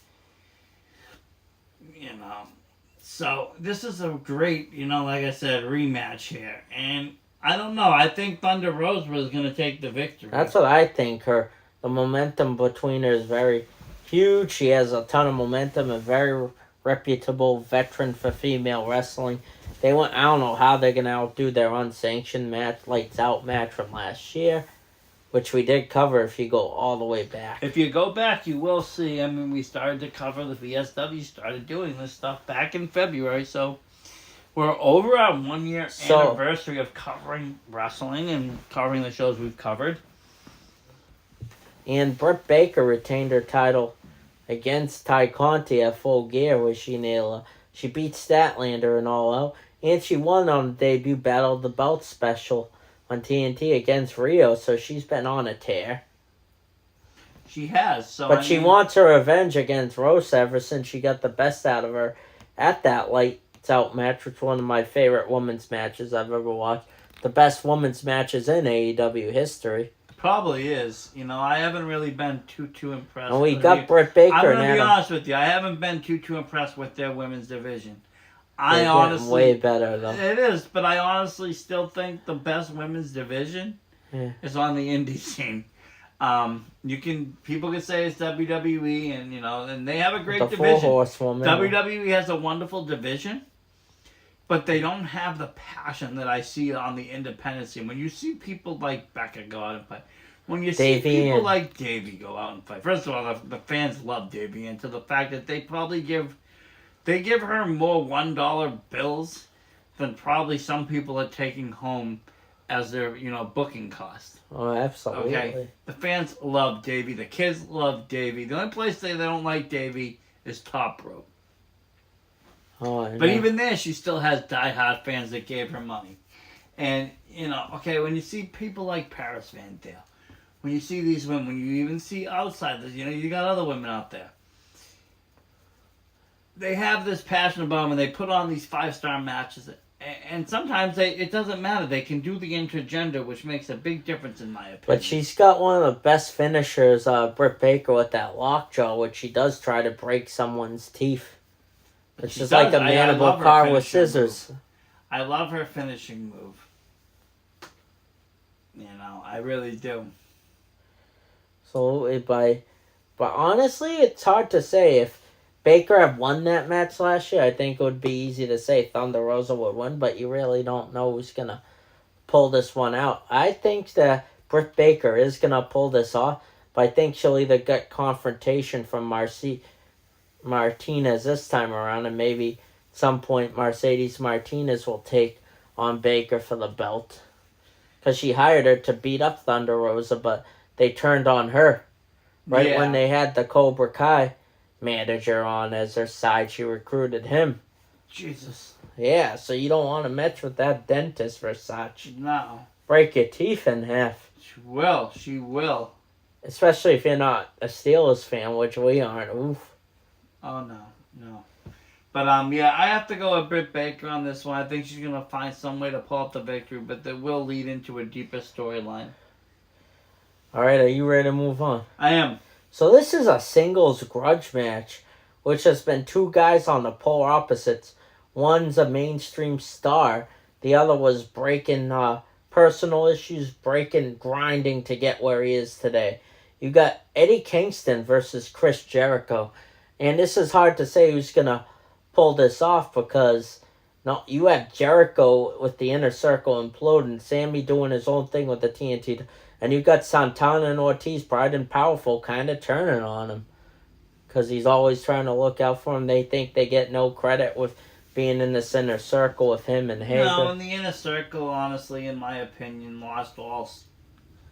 So this is a great, like I said, rematch here. And I don't know. I think Thunder Rosa is going to take the victory. That's what I think. The momentum between her is very huge. She has a ton of momentum, a very reputable veteran for female wrestling. I don't know how they're going to outdo their unsanctioned match, lights out match from last year, which we did cover if you go all the way back. If you go back, you will see. We started to cover the VSW, started doing this stuff back in February, so we're over our 1 year anniversary of covering wrestling and covering the shows we've covered. And Britt Baker retained her title against Ty Conti at Full Gear, where she beat Statlander and All Out, and she won on the debut Battle of the Belt special on TNT against Rio, so she's been on a tear. She has. But she wants her revenge against Rosa ever since she got the best out of her at that lights out match, which is one of my favorite women's matches I've ever watched. The best women's matches in AEW history. Probably is. I haven't really been too impressed. And we got Britt Baker. I'm going to be honest with you. I haven't been too impressed with their women's division. I honestly, way better though. It is, but I honestly still think the best women's division is on the indie scene. People can say it's WWE, and they have a great division. 4 horsewoman. WWE has a wonderful division, but they don't have the passion that I see on the independent scene. When you see people like Becca go out and fight, when you see people like Davey go out and fight, first of all, the fans love Davey, and to the fact that they probably give her more $1 bills than probably some people are taking home as their, booking cost. Oh, absolutely. Okay? The fans love Davey. The kids love Davey. The only place they don't like Davey is Top Rope. Oh, but even there, she still has diehard fans that gave her money. And, when you see people like Paris Van Dale, when you see these women, when you even see outsiders, you got other women out there. They have this passion about them, and they put on these 5-star matches. And sometimes it doesn't matter. They can do the intergender, which makes a big difference in my opinion. But she's got one of the best finishers, Britt Baker, with that lockjaw, which she does try to break someone's teeth. It's just like a mandible car with scissors. Move. I love her finishing move. I really do. But honestly, it's hard to say. If Baker had won that match last year, I think it would be easy to say Thunder Rosa would win, but you really don't know who's going to pull this one out. I think that Britt Baker is going to pull this off, but I think she'll either get confrontation from Martinez this time around, and maybe at some point Mercedes Martinez will take on Baker for the belt. Because she hired her to beat up Thunder Rosa, but they turned on her. Right when they had the Cobra Kai manager on as their side, she recruited him. Jesus. Yeah, so you don't want to match with that dentist, Versace. No. Break your teeth in half. She will. Especially if you're not a Steelers fan, which we aren't. Oof. Oh no. But yeah, I have to go with Britt Baker on this one. I think she's gonna find some way to pull up the victory, but that will lead into a deeper storyline. All right, are you ready to move on? I am. So this is a singles grudge match, which has been two guys on the polar opposites. One's a mainstream star, the other was breaking personal issues, grinding to get where he is today. You got Eddie Kingston versus Chris Jericho, and this is hard to say who's gonna pull this off because no, you have Jericho with the Inner Circle imploding, Sammy doing his own thing with the TNT, and you got Santana and Ortiz, Pride and Powerful, kind of turning on him because he's always trying to look out for him. They think they get no credit with being in this Inner Circle with him and Hager. No, and the Inner Circle, honestly, in my opinion, lost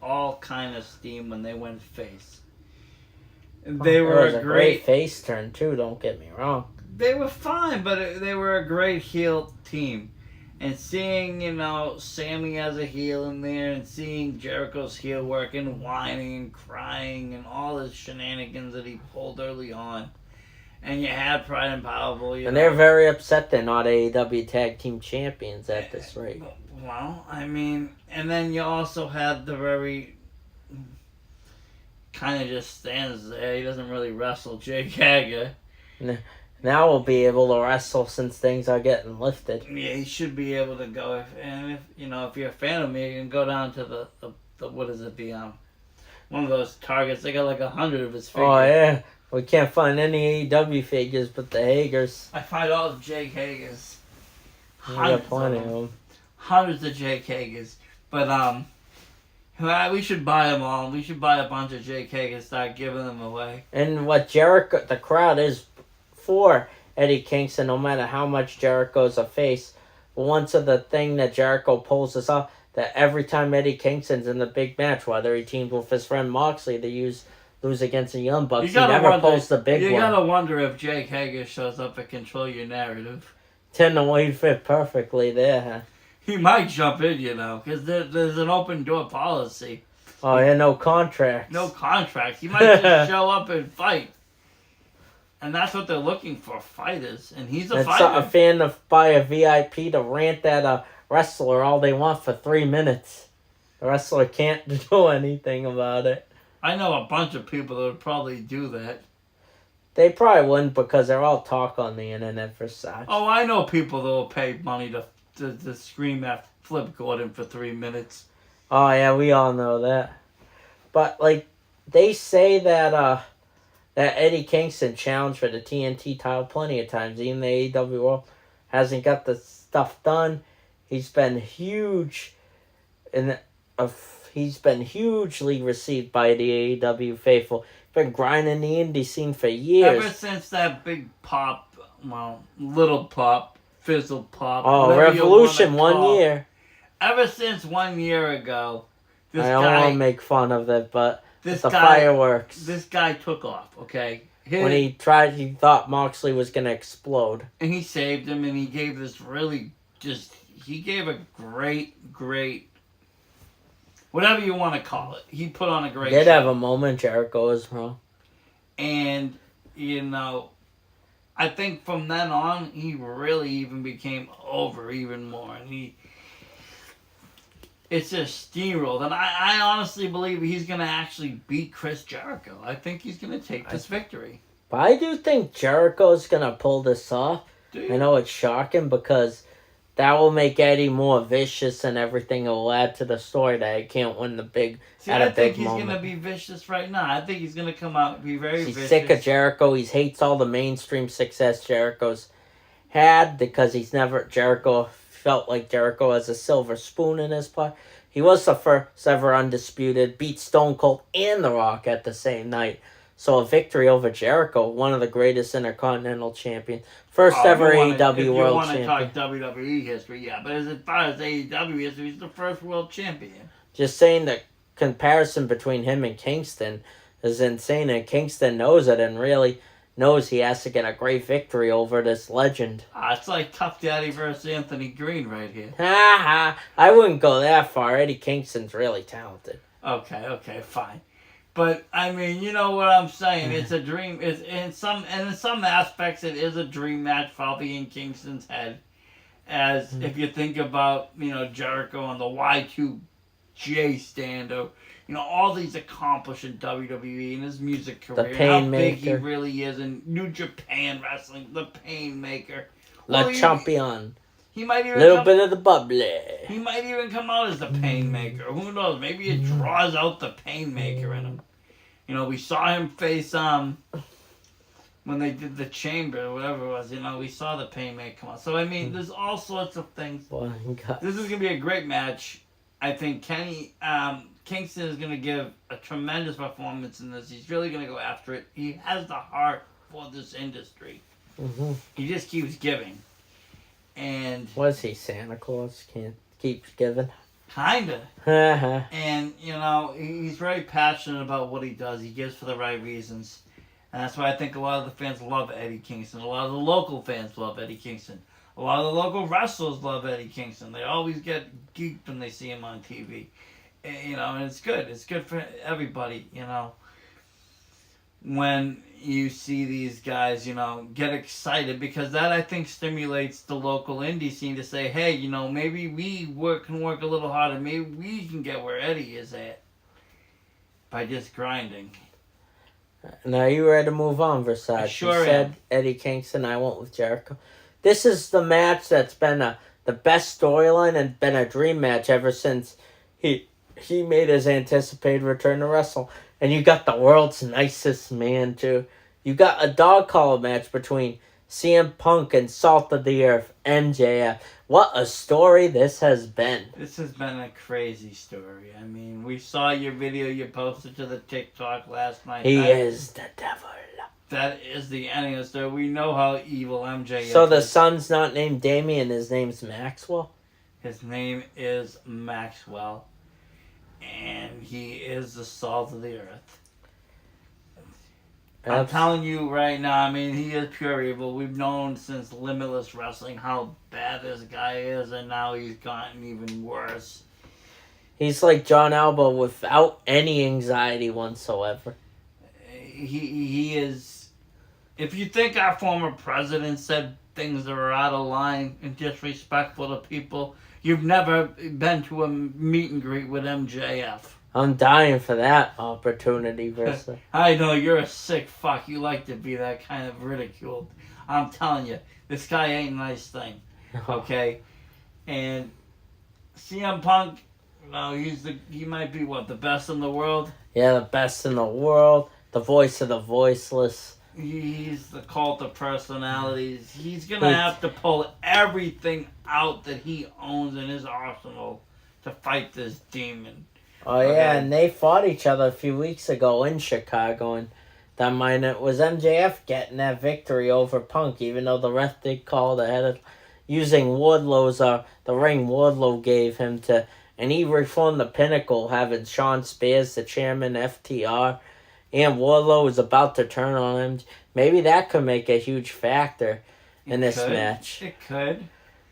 all kind of steam when they went face. They were a great face turn too. Don't get me wrong. They were fine, but they were a great heel team. And seeing, Sammy as a heel in there, and seeing Jericho's heel work and whining and crying and all his shenanigans that he pulled early on. And you had Pride and Powerful. And they're very upset they're not AEW Tag Team Champions at this rate. Well, I mean, and then you also had the very kind of just stands there. He doesn't really wrestle, Jake Hager. Now we'll be able to wrestle since things are getting lifted. Yeah, he should be able to go. If you're a fan of me, you can go down to the what is it, one of those Targets. They got like 100 of his figures. Oh, yeah. We can't find any AEW figures but the Hagers. I find all of Jake Hager's. We got plenty of them. Hundreds of Jake Hagers. But, we should buy them all. We should buy a bunch of Jake Hagers, start giving them away. And what Jericho, the crowd is for Eddie Kingston, no matter how much Jericho's a face. But once of the thing that Jericho pulls us off, that every time Eddie Kingston's in the big match, whether he teams with his friend Moxley, they lose against the Young Bucks, he never pulls the big one. You gotta wonder if Jake Hager shows up to control your narrative. Tend to wait fit perfectly there, huh? He might jump in, because there's an open door policy. Oh, yeah, no contracts. No contracts. He might just show up and fight. And that's what they're looking for, fighters. And he's a fighter. A fan to buy a VIP to rant at a wrestler all they want for 3 minutes. The wrestler can't do anything about it. I know a bunch of people that would probably do that. They probably wouldn't because they're all talk on the internet for such. Oh, I know people that will pay money to scream at Flip Gordon for 3 minutes. Oh, yeah, we all know that. But, they say that Eddie Kingston challenged for the TNT title plenty of times. Even the AEW World hasn't got the stuff done. He's been huge he's been hugely received by the AEW faithful. Been grinding the indie scene for years. Ever since that big pop, little pop, fizzle pop. Oh, Revolution 1 year. Ever since 1 year ago, I don't want to make fun of it, but the guy, fireworks. This guy took off, okay? When he thought Moxley was going to explode. And he saved him, and he gave this he gave a great, whatever you want to call it. He put on a great show. Did have a moment, Jericho as well. And, I think from then on, he really even became over even more. And it's just steamrolled. And I honestly believe he's going to actually beat Chris Jericho. I think he's going to take this victory. But I do think Jericho's going to pull this off. I know it's shocking because that will make Eddie more vicious and everything. It will add to the story that he can't win the big I think he's going to be vicious right now. I think he's going to come out and be very vicious. He's sick of Jericho. He hates all the mainstream success Jericho's had because Jericho felt like Jericho has a silver spoon in his pot. He was the first ever undisputed, beat Stone Cold and The Rock at the same night. So a victory over Jericho, one of the greatest Intercontinental champions. First ever AEW World Champion. If you want to talk WWE history, yeah. But as far as AEW history, he's the first world champion. Just saying the comparison between him and Kingston is insane. And Kingston knows it and really knows he has to get a great victory over this legend. It's like Tough Daddy versus Anthony Green right here. I wouldn't go that far. Eddie Kingston's really talented. Okay, fine. But I mean, you know what I'm saying? It's a dream. It's in some aspects, it is a dream match, probably in Kingston's head. As if you think about Jericho and the Y2J stand, or all these accomplished in WWE and his music The career, and how big he Painmaker. really is in New Japan wrestling, the Painmaker. Le Well, Champion. he might even Little bit of the bubbly. he might even come out as the Painmaker. Who knows? Maybe it draws out the Painmaker in him. We saw him face when they did the Chamber or whatever it was. We saw the Painmaker come out. So I mean, there's all sorts of things. Boy, God. This is gonna be a great match. I think Kingston is gonna give a tremendous performance in this. He's really gonna go after it. He has the heart for this industry. Mm-hmm. He just keeps giving. And Was he Santa Claus? Keeps giving. kinda. Uh-huh. And he's very passionate about what he does. He gives for the right reasons. And that's why I think a lot of the fans love Eddie Kingston. A lot of the local fans love Eddie Kingston. A lot of the local wrestlers love Eddie Kingston. They always get geeked when they see him on TV. And it's good. It's good for everybody, when you see these guys, get excited, because that, I think, stimulates the local indie scene to say, hey, maybe we can work a little harder. Maybe we can get where Eddie is at by just grinding. Now you ready to move on, Versace? I sure you said am. Eddie Kingston. I went with Jericho. This is the match that's been the best storyline and been a dream match ever since he made his anticipated return to wrestle. And you got the world's nicest man too. You got a dog collar match between CM Punk and Salt of the Earth MJF. What a story this has been. This has been a crazy story. I mean, we saw your video you posted to the TikTok last night. He is the devil. That is the ending of the story. We know how evil MJF is. So the son's not named Damien, his name's Maxwell? His name is Maxwell. And he is the salt of the earth. I'm telling you right now, I mean, he is pure evil. We've known since Limitless Wrestling how bad this guy is, and now he's gotten even worse. He's like John Alba without any anxiety whatsoever. He is... If you think our former president said things that are out of line and disrespectful to people, you've never been to a meet and greet with MJF. I'm dying for that opportunity, Versa. I know, you're a sick fuck. You like to be that kind of ridiculed. I'm telling you, this guy ain't a nice thing. Okay? And CM Punk, he might be, the best in the world? Yeah, the best in the world. The voice of the voiceless. He's the cult of personalities. He's going to have to pull everything out that he owns in his arsenal to fight this demon. Oh, yeah, and they fought each other a few weeks ago in Chicago, and it was MJF getting that victory over Punk, even though the ref did call the head of using Wardlow's, the ring Wardlow gave him to, and he reformed the Pinnacle, having Sean Spears, the chairman, FTR, and Wardlow was about to turn on him. Maybe that could make a huge factor in this match. It could.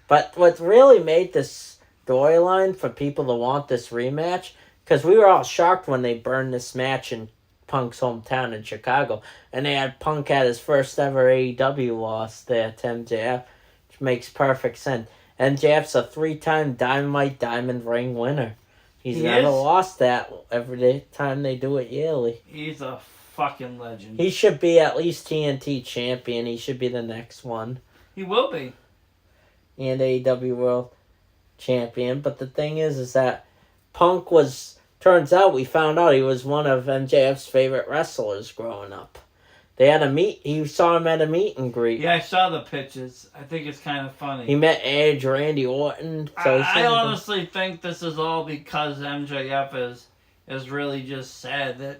But what really made this storyline for people to want this rematch, because we were all shocked when they burned this match in Punk's hometown in Chicago, and they had Punk at his first ever AEW loss there to MJF, which makes perfect sense. MJF's a 3-time Dynamite Diamond Ring winner. He's never lost that every time they do it yearly. He's a fucking legend. He should be at least TNT champion. He should be the next one. He will be. And AEW World Champion. But the thing is that Punk turns out we found out he was one of MJF's favorite wrestlers growing up. They had he saw him at a meet and greet. Yeah, I saw the pictures. I think it's kind of funny. He met Edge, Randy Orton. So I honestly think this is all because MJF is really just sad that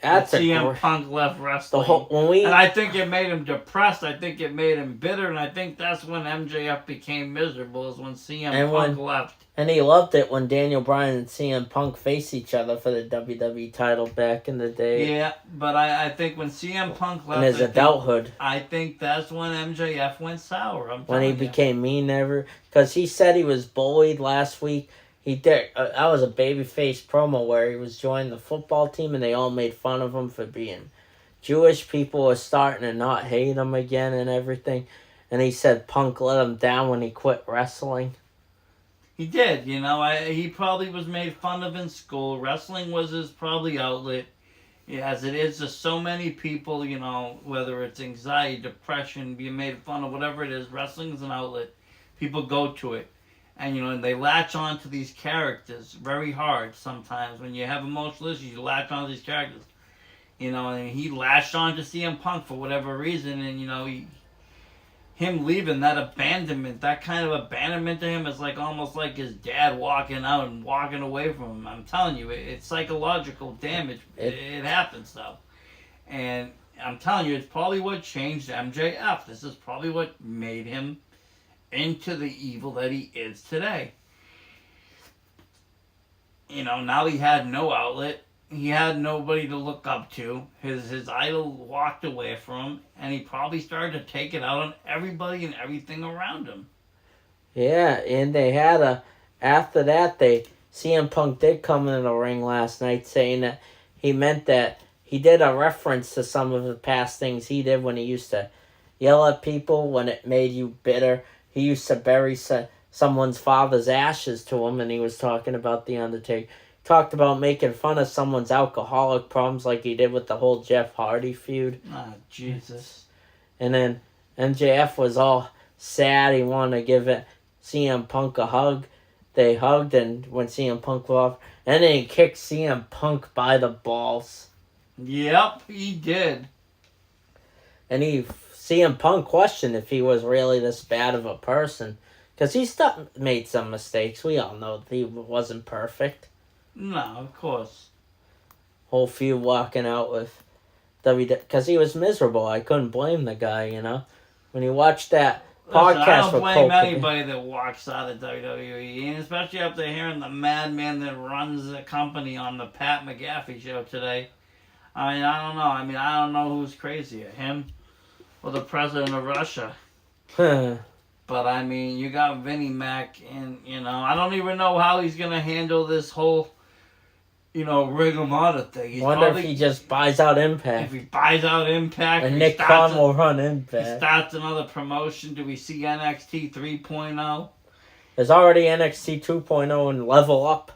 CM Punk left wrestling. And I think it made him depressed. I think it made him bitter. And I think that's when MJF became miserable, is when CM Punk left. And he loved it when Daniel Bryan and CM Punk faced each other for the WWE title back in the day. Yeah, but I think when CM Punk left... In his adulthood. I think that's when MJF went sour. When he became mean because he said he was bullied last week He did. That was a babyface promo where he was joining the football team, and they all made fun of him for being Jewish. People were starting to not hate him again and everything. And he said Punk let him down when he quit wrestling. He did, he probably was made fun of in school. Wrestling was his probably outlet. As it is to so many people, whether it's anxiety, depression, being made fun of, whatever it is, wrestling is an outlet. People go to it. And, they latch on to these characters very hard sometimes. When you have emotional issues, you latch on to these characters. And he latched on to CM Punk for whatever reason. And, him leaving, that abandonment, that kind of abandonment to him is like almost like his dad walking out and walking away from him. I'm telling you, it's psychological damage. It happens, though. And I'm telling you, it's probably what changed MJF. This is probably what made him into the evil that he is today. Now he had no outlet. He had nobody to look up to. His idol walked away from him, and he probably started to take it out on everybody and everything around him. Yeah, and they had after that, CM Punk did come in the ring last night saying that he meant that he did a reference to some of the past things he did when he used to yell at people when it made you bitter. He used to bury someone's father's ashes to him, and he was talking about The Undertaker. Talked about making fun of someone's alcoholic problems like he did with the whole Jeff Hardy feud. Oh, Jesus. And then MJF was all sad. He wanted to give CM Punk a hug. They hugged, and when CM Punk was off, and then he kicked CM Punk by the balls. Yep, he did. And CM Punk questioned if he was really this bad of a person. Because he made some mistakes. We all know that he wasn't perfect. No, of course. Whole feud walking out with because he was miserable. I couldn't blame the guy, When you watch that podcast I don't with blame Cole anybody that walks out of WWE, and especially after hearing the madman that runs the company on the Pat McAfee show today. I mean, I don't know. I don't know who's crazier, him or the president of Russia. But, you got Vinnie Mac, and, I don't even know how he's going to handle this whole, Ring of Honor thing. Wonder if he just buys out Impact. If he buys out Impact. And Nick Khan will run Impact. He starts another promotion. Do we see NXT 3.0? There's already NXT 2.0 and Level Up.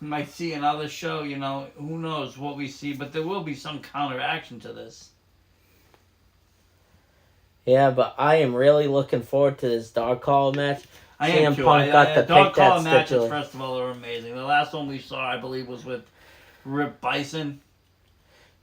We might see another show, who knows what we see, but there will be some counteraction to this. Yeah, but I am really looking forward to this dog collar match. I am too. Punk got to dog pick collar that matches, stipulation. first of all, are amazing. The last one we saw, I believe, was with Rip Bison.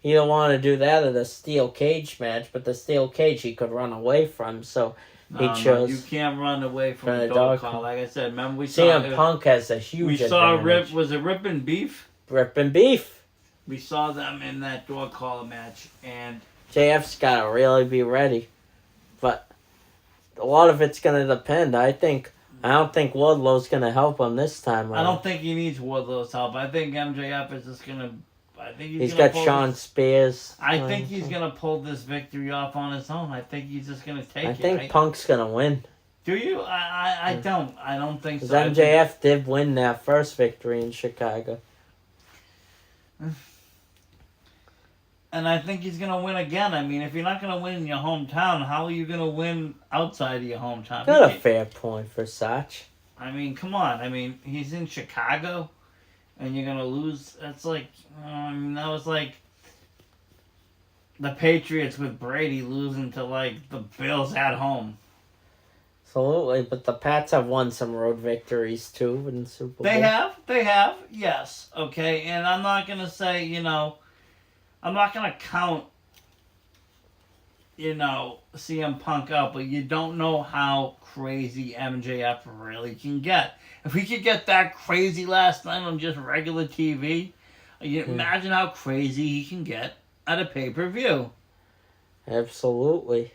He don't want to do that at a steel cage match, but the steel cage he could run away from, so he chose. No, you can't run away from a dog collar. Like I said, remember we saw CM Punk has a huge advantage. Rip, was it Rip and Beef? Rip and Beef. We saw them in that dog collar match, and JF's got to really be ready. But a lot of it's going to depend. I don't think Wardlow's going to help him this time around. I don't think he needs Wardlow's help. I think MJF is just going to... He's got Sean Spears. I think he's going to pull this victory off on his own. I think he's just going to take it. I think Punk's going to win. Do you? I don't. I don't think so. Because MJF did win that first victory in Chicago. And I think he's going to win again. If you're not going to win in your hometown, how are you going to win outside of your hometown? Got a fair point for Sach. Come on. He's in Chicago, and you're going to lose. That's like, that was like the Patriots with Brady losing to, the Bills at home. Absolutely, but the Pats have won some road victories, too, in the Super Bowl. They have, yes. Okay, and I'm not going to say, I'm not going to count, CM Punk out, but you don't know how crazy MJF really can get. If he could get that crazy last night on just regular TV, imagine how crazy he can get at a pay-per-view. Absolutely.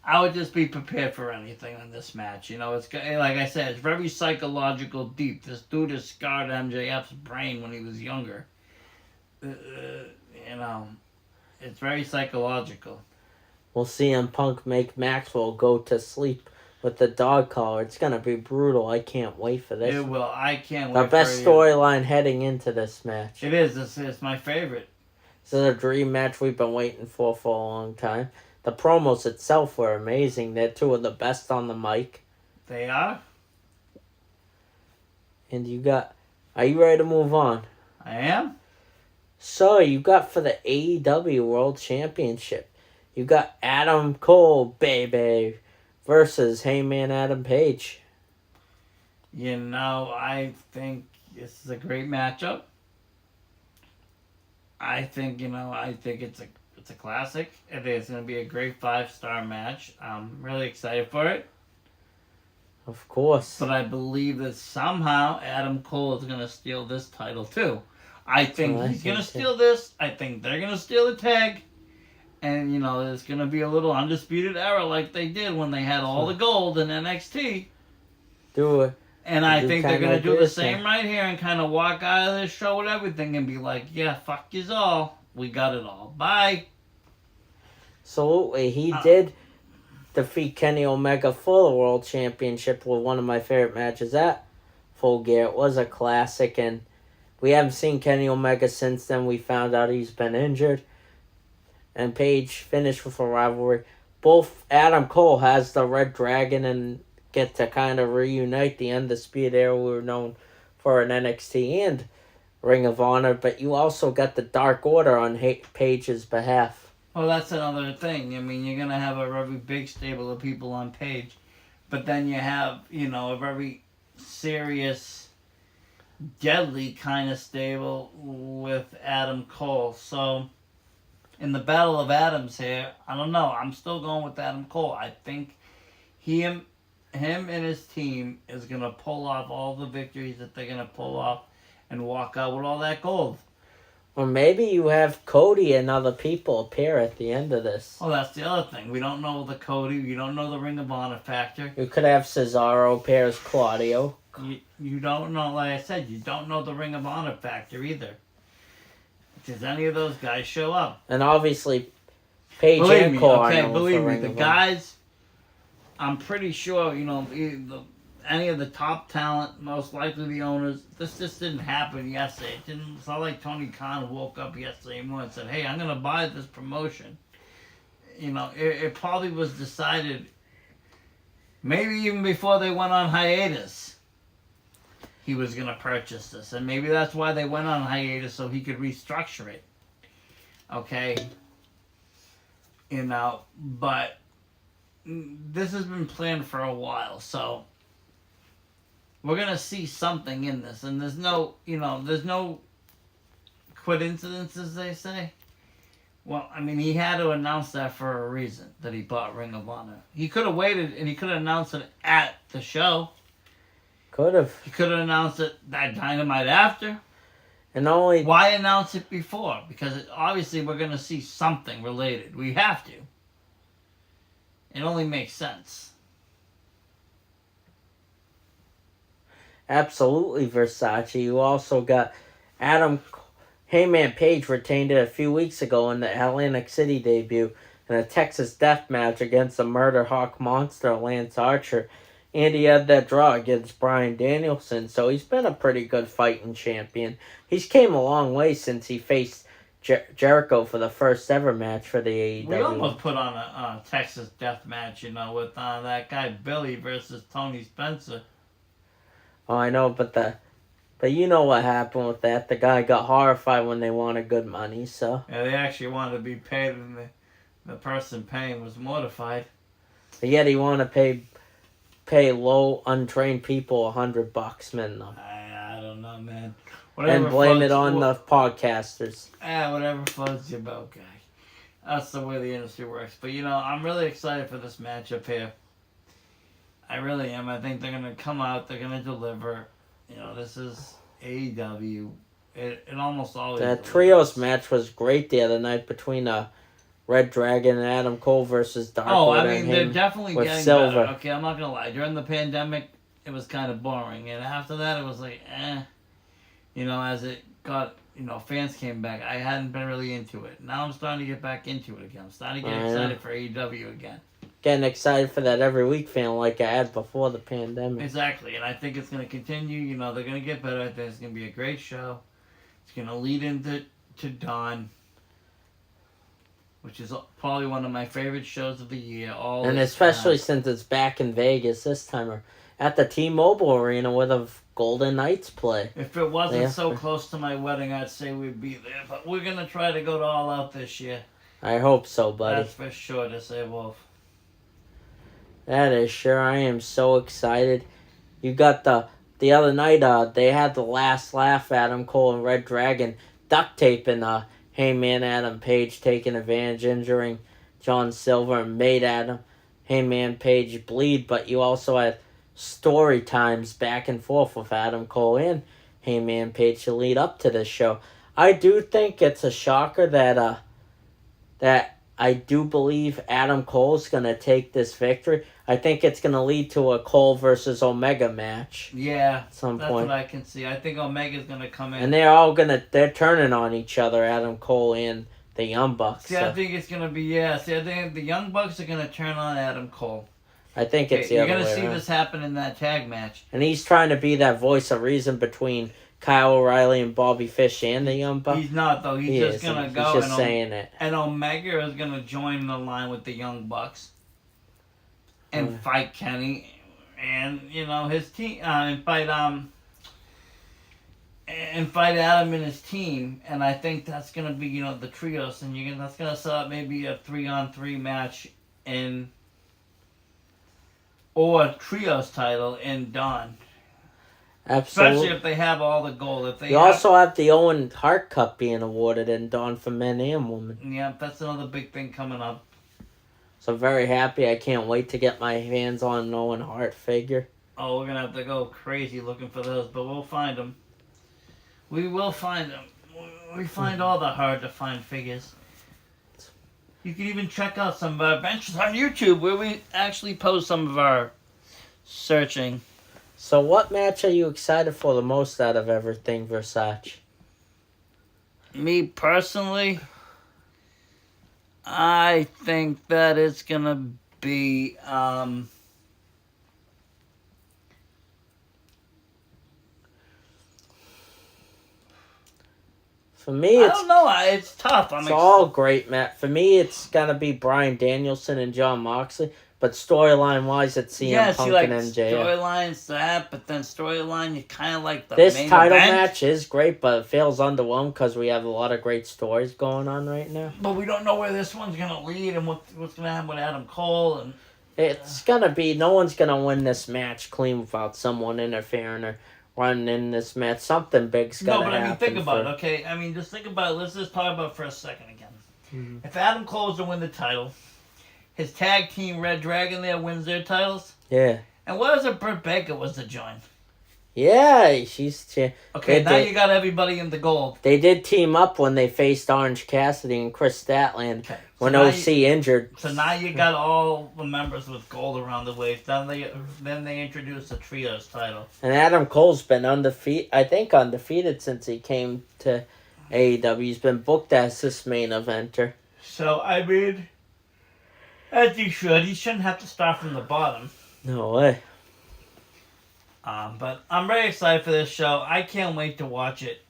I would just be prepared for anything in this match. It's like I said, it's very psychological deep. This dude has scarred MJF's brain when he was younger. It's very psychological. We'll see CM Punk make Maxwell go to sleep with the dog collar. It's gonna be brutal. I can't wait for this. It will. I can't The wait. best storyline heading into this match. It is. It's my favorite. This is a dream match we've been waiting for a long time. The promos itself were amazing. They're two of the best on the mic. They are. And you got... Are you ready to move on? I am. So, you got for the AEW World Championship. You got Adam Cole, baby, versus Heyman Adam Page. You know, I think this is a great matchup. I think it's a classic. I think it's going to be a great 5-star match. I'm really excited for it. Of course. But I believe that somehow Adam Cole is going to steal this title too. I think he's going to steal this. I think they're going to steal the tag. And, there's going to be a little undisputed era like they did when they had all the gold in NXT. Do it. And I think they're going to do the same right here and kind of walk out of this show with everything and be like, yeah, fuck yous all. We got it all. Bye. Absolutely. He did defeat Kenny Omega for the World Championship with one of my favorite matches at Full Gear. It was a classic, and we haven't seen Kenny Omega since then. We found out he's been injured. And Page finished with a rivalry. Both Adam Cole has the Red Dragon and get to kind of reunite the Undisputed Era we were known for in NXT and Ring of Honor. But you also got the Dark Order on Page's behalf. Well, that's another thing. I mean, you're going to have a very big stable of people on Page. But then you have, a very serious, deadly kind of stable with Adam Cole. So, in the Battle of Adams here, I don't know. I'm still going with Adam Cole. I think him and his team is going to pull off all the victories that they're going to pull off and walk out with all that gold. Or maybe you have Cody and other people appear at the end of this. Well, that's the other thing. We don't know the Cody. We don't know the Ring of Honor factor. You could have Cesaro pair as Claudio. You don't know, like I said, you don't know the Ring of Honor factor either. Does any of those guys show up? And obviously, Paige and Cole are known believe for me, Ring the of Honor. guys, I'm pretty sure, any of the top talent, most likely the owners, this just didn't happen yesterday. It's not like Tony Khan woke up yesterday morning and said, hey, I'm going to buy this promotion. It probably was decided maybe even before they went on hiatus. He was going to purchase this. And maybe that's why they went on hiatus, so he could restructure it. Okay? But this has been planned for a while, so we're going to see something in this. And there's no coincidences, they say. Well, I mean, he had to announce that for a reason, that he bought Ring of Honor. He could have waited, and he could have announced it at the show. Could have. He could have announced it that Dynamite after. And only... Why announce it before? Because obviously we're going to see something related. We have to. It only makes sense. Absolutely, Versace. You also got Heyman Page retained it a few weeks ago in the Atlantic City debut in a Texas death match against the Murder Hawk monster Lance Archer. And he had that draw against Bryan Danielson, so he's been a pretty good fighting champion. He's came a long way since he faced Jericho for the first ever match for the AEW. We almost put on a Texas death match, with that guy Billy versus Tony Spencer. Oh, I know, but you know what happened with that. The guy got horrified when they wanted good money, so... Yeah, they actually wanted to be paid, and the person paying was mortified. But yet he wanted to pay low, untrained people $100 minimum. I don't know, man. Whatever and blame it on the podcasters. Whatever floats your boat, guy. That's the way the industry works. But, I'm really excited for this matchup here. I really am. I think they're going to come out. They're going to deliver. This is AEW. It almost always That delivers. trios match was great the other night between Red Dragon and Adam Cole versus Dark Order. I mean, they're definitely with getting Silver. better. Okay, I'm not going to lie. During the pandemic, it was kind of boring. And after that, it was like, as it got, fans came back. I hadn't been really into it. Now I'm starting to get back into it again. I'm starting to get excited for AEW again. getting excited for that every week feeling like I had before the pandemic. Exactly, and I think it's going to continue. You know, they're going to get better at this. It's going to be a great show. It's going to lead into Dawn, which is probably one of my favorite shows of the year. And especially since it's back in Vegas this time, or at the T-Mobile Arena where the Golden Knights play. If it wasn't so close to my wedding, I'd say we'd be there. But we're going to try to go to All Out this year. I hope so, buddy. That's for sure, to say Wolf. That is sure. I am so excited. You got the other night, they had the last laugh, Adam Cole and Red Dragon duct taping Heyman Adam Page, taking advantage, injuring John Silver, and made Heyman Page bleed. But you also had story times back and forth with Adam Cole and Heyman Page to lead up to this show. I do think it's a shocker that I do believe Adam Cole's going to take this victory. I think it's going to lead to a Cole versus Omega match. Yeah, at some that's point. what I can see. I think Omega's going to come in. And they're turning on each other, Adam Cole and the Young Bucks. See, I think it's going to be, I think the Young Bucks are going to turn on Adam Cole. I think it's the other way around. You're going to see this happen in that tag match. And he's trying to be that voice of reason between Kyle O'Reilly and Bobby Fish and the Young Bucks. He's not, though. He's just going to go. He's just saying it. And Omega is going to join the line with the Young Bucks and fight Kenny and, his team, and fight Adam and his team. And I think that's going to be, the trios. And that's going to set up maybe a 3-on-3 match or a trios title in Dawn. Absolutely. Especially if they have all the gold. You also have the Owen Hart Cup being awarded in Dawn for men and women. Yeah, that's another big thing coming up. So very happy. I can't wait to get my hands on an Owen Hart figure. Oh, we're going to have to go crazy looking for those, but we'll find them. We will find them. We find all the hard-to-find figures. You can even check out some of our adventures on YouTube where we actually post some of our searching. So what match are you excited for the most out of everything, Versace? Me personally, I think that it's going to be... For me, I don't know. It's tough. It's all great, Matt. For me, it's going to be Bryan Danielson and Jon Moxley. But storyline-wise, it's CM Punk and MJF. Storyline's that, but then storyline, you kind of like the This main title event. match is great, but it feels underwhelmed because we have a lot of great stories going on right now. But we don't know where this one's going to lead and what's going to happen with Adam Cole. And it's going to be... No one's going to win this match clean without someone interfering or running in this match. Something big's got to happen. No, but I mean, think about it, okay? I mean, just think about it. Let's just talk about it for a second again. Mm-hmm. If Adam Cole's to win the title... His tag team, Red Dragon, there wins their titles. Yeah. And what is it Britt Baker was to join? Yeah, she's... Okay, now you got everybody in the gold. They did team up when they faced Orange Cassidy and Chris Statlander when OC injured. So now you got all the members with gold around the waist. Then they introduced the trios title. And Adam Cole's been undefeated since he came to AEW. He's been booked as this main eventer. So, I mean... As he should. He shouldn't have to start from the bottom. No way. But I'm very excited for this show. I can't wait to watch it.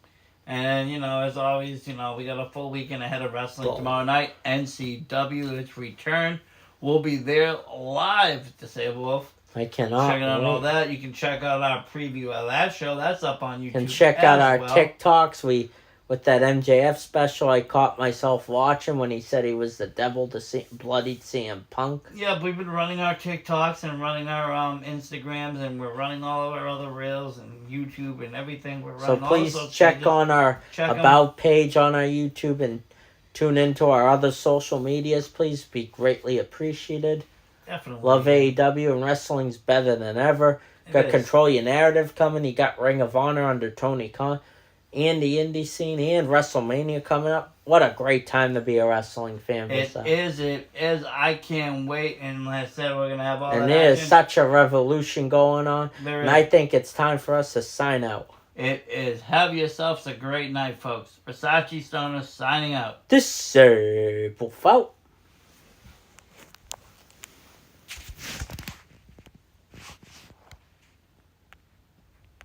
And, as always, we got a full weekend ahead of wrestling tomorrow night. NCW, its return. We'll be there live, to say Wolf. I cannot. Checking out all that. You can check out our preview of that show. That's up on YouTube. You can check out our TikToks. With that MJF special, I caught myself watching when he said he was the devil to bloodied CM Punk. Yeah, we've been running our TikToks and running our Instagrams, and we're running all of our other reels and YouTube and everything. We're running so please all check on our About page on our YouTube and tune into our other social medias. Please be greatly appreciated. Definitely. Love AEW, and wrestling's better than ever. Got Control Your Narrative coming. You got Ring of Honor under Tony Khan. And the indie scene and WrestleMania coming up. What a great time to be a wrestling fan. It is. I can't wait. And like I said, we're going to have all that And there's action. such a revolution going on. There and is. I think it's time for us to sign out. It is. Have yourselves a great night, folks. Versace Stoner signing out. Disciple Fault.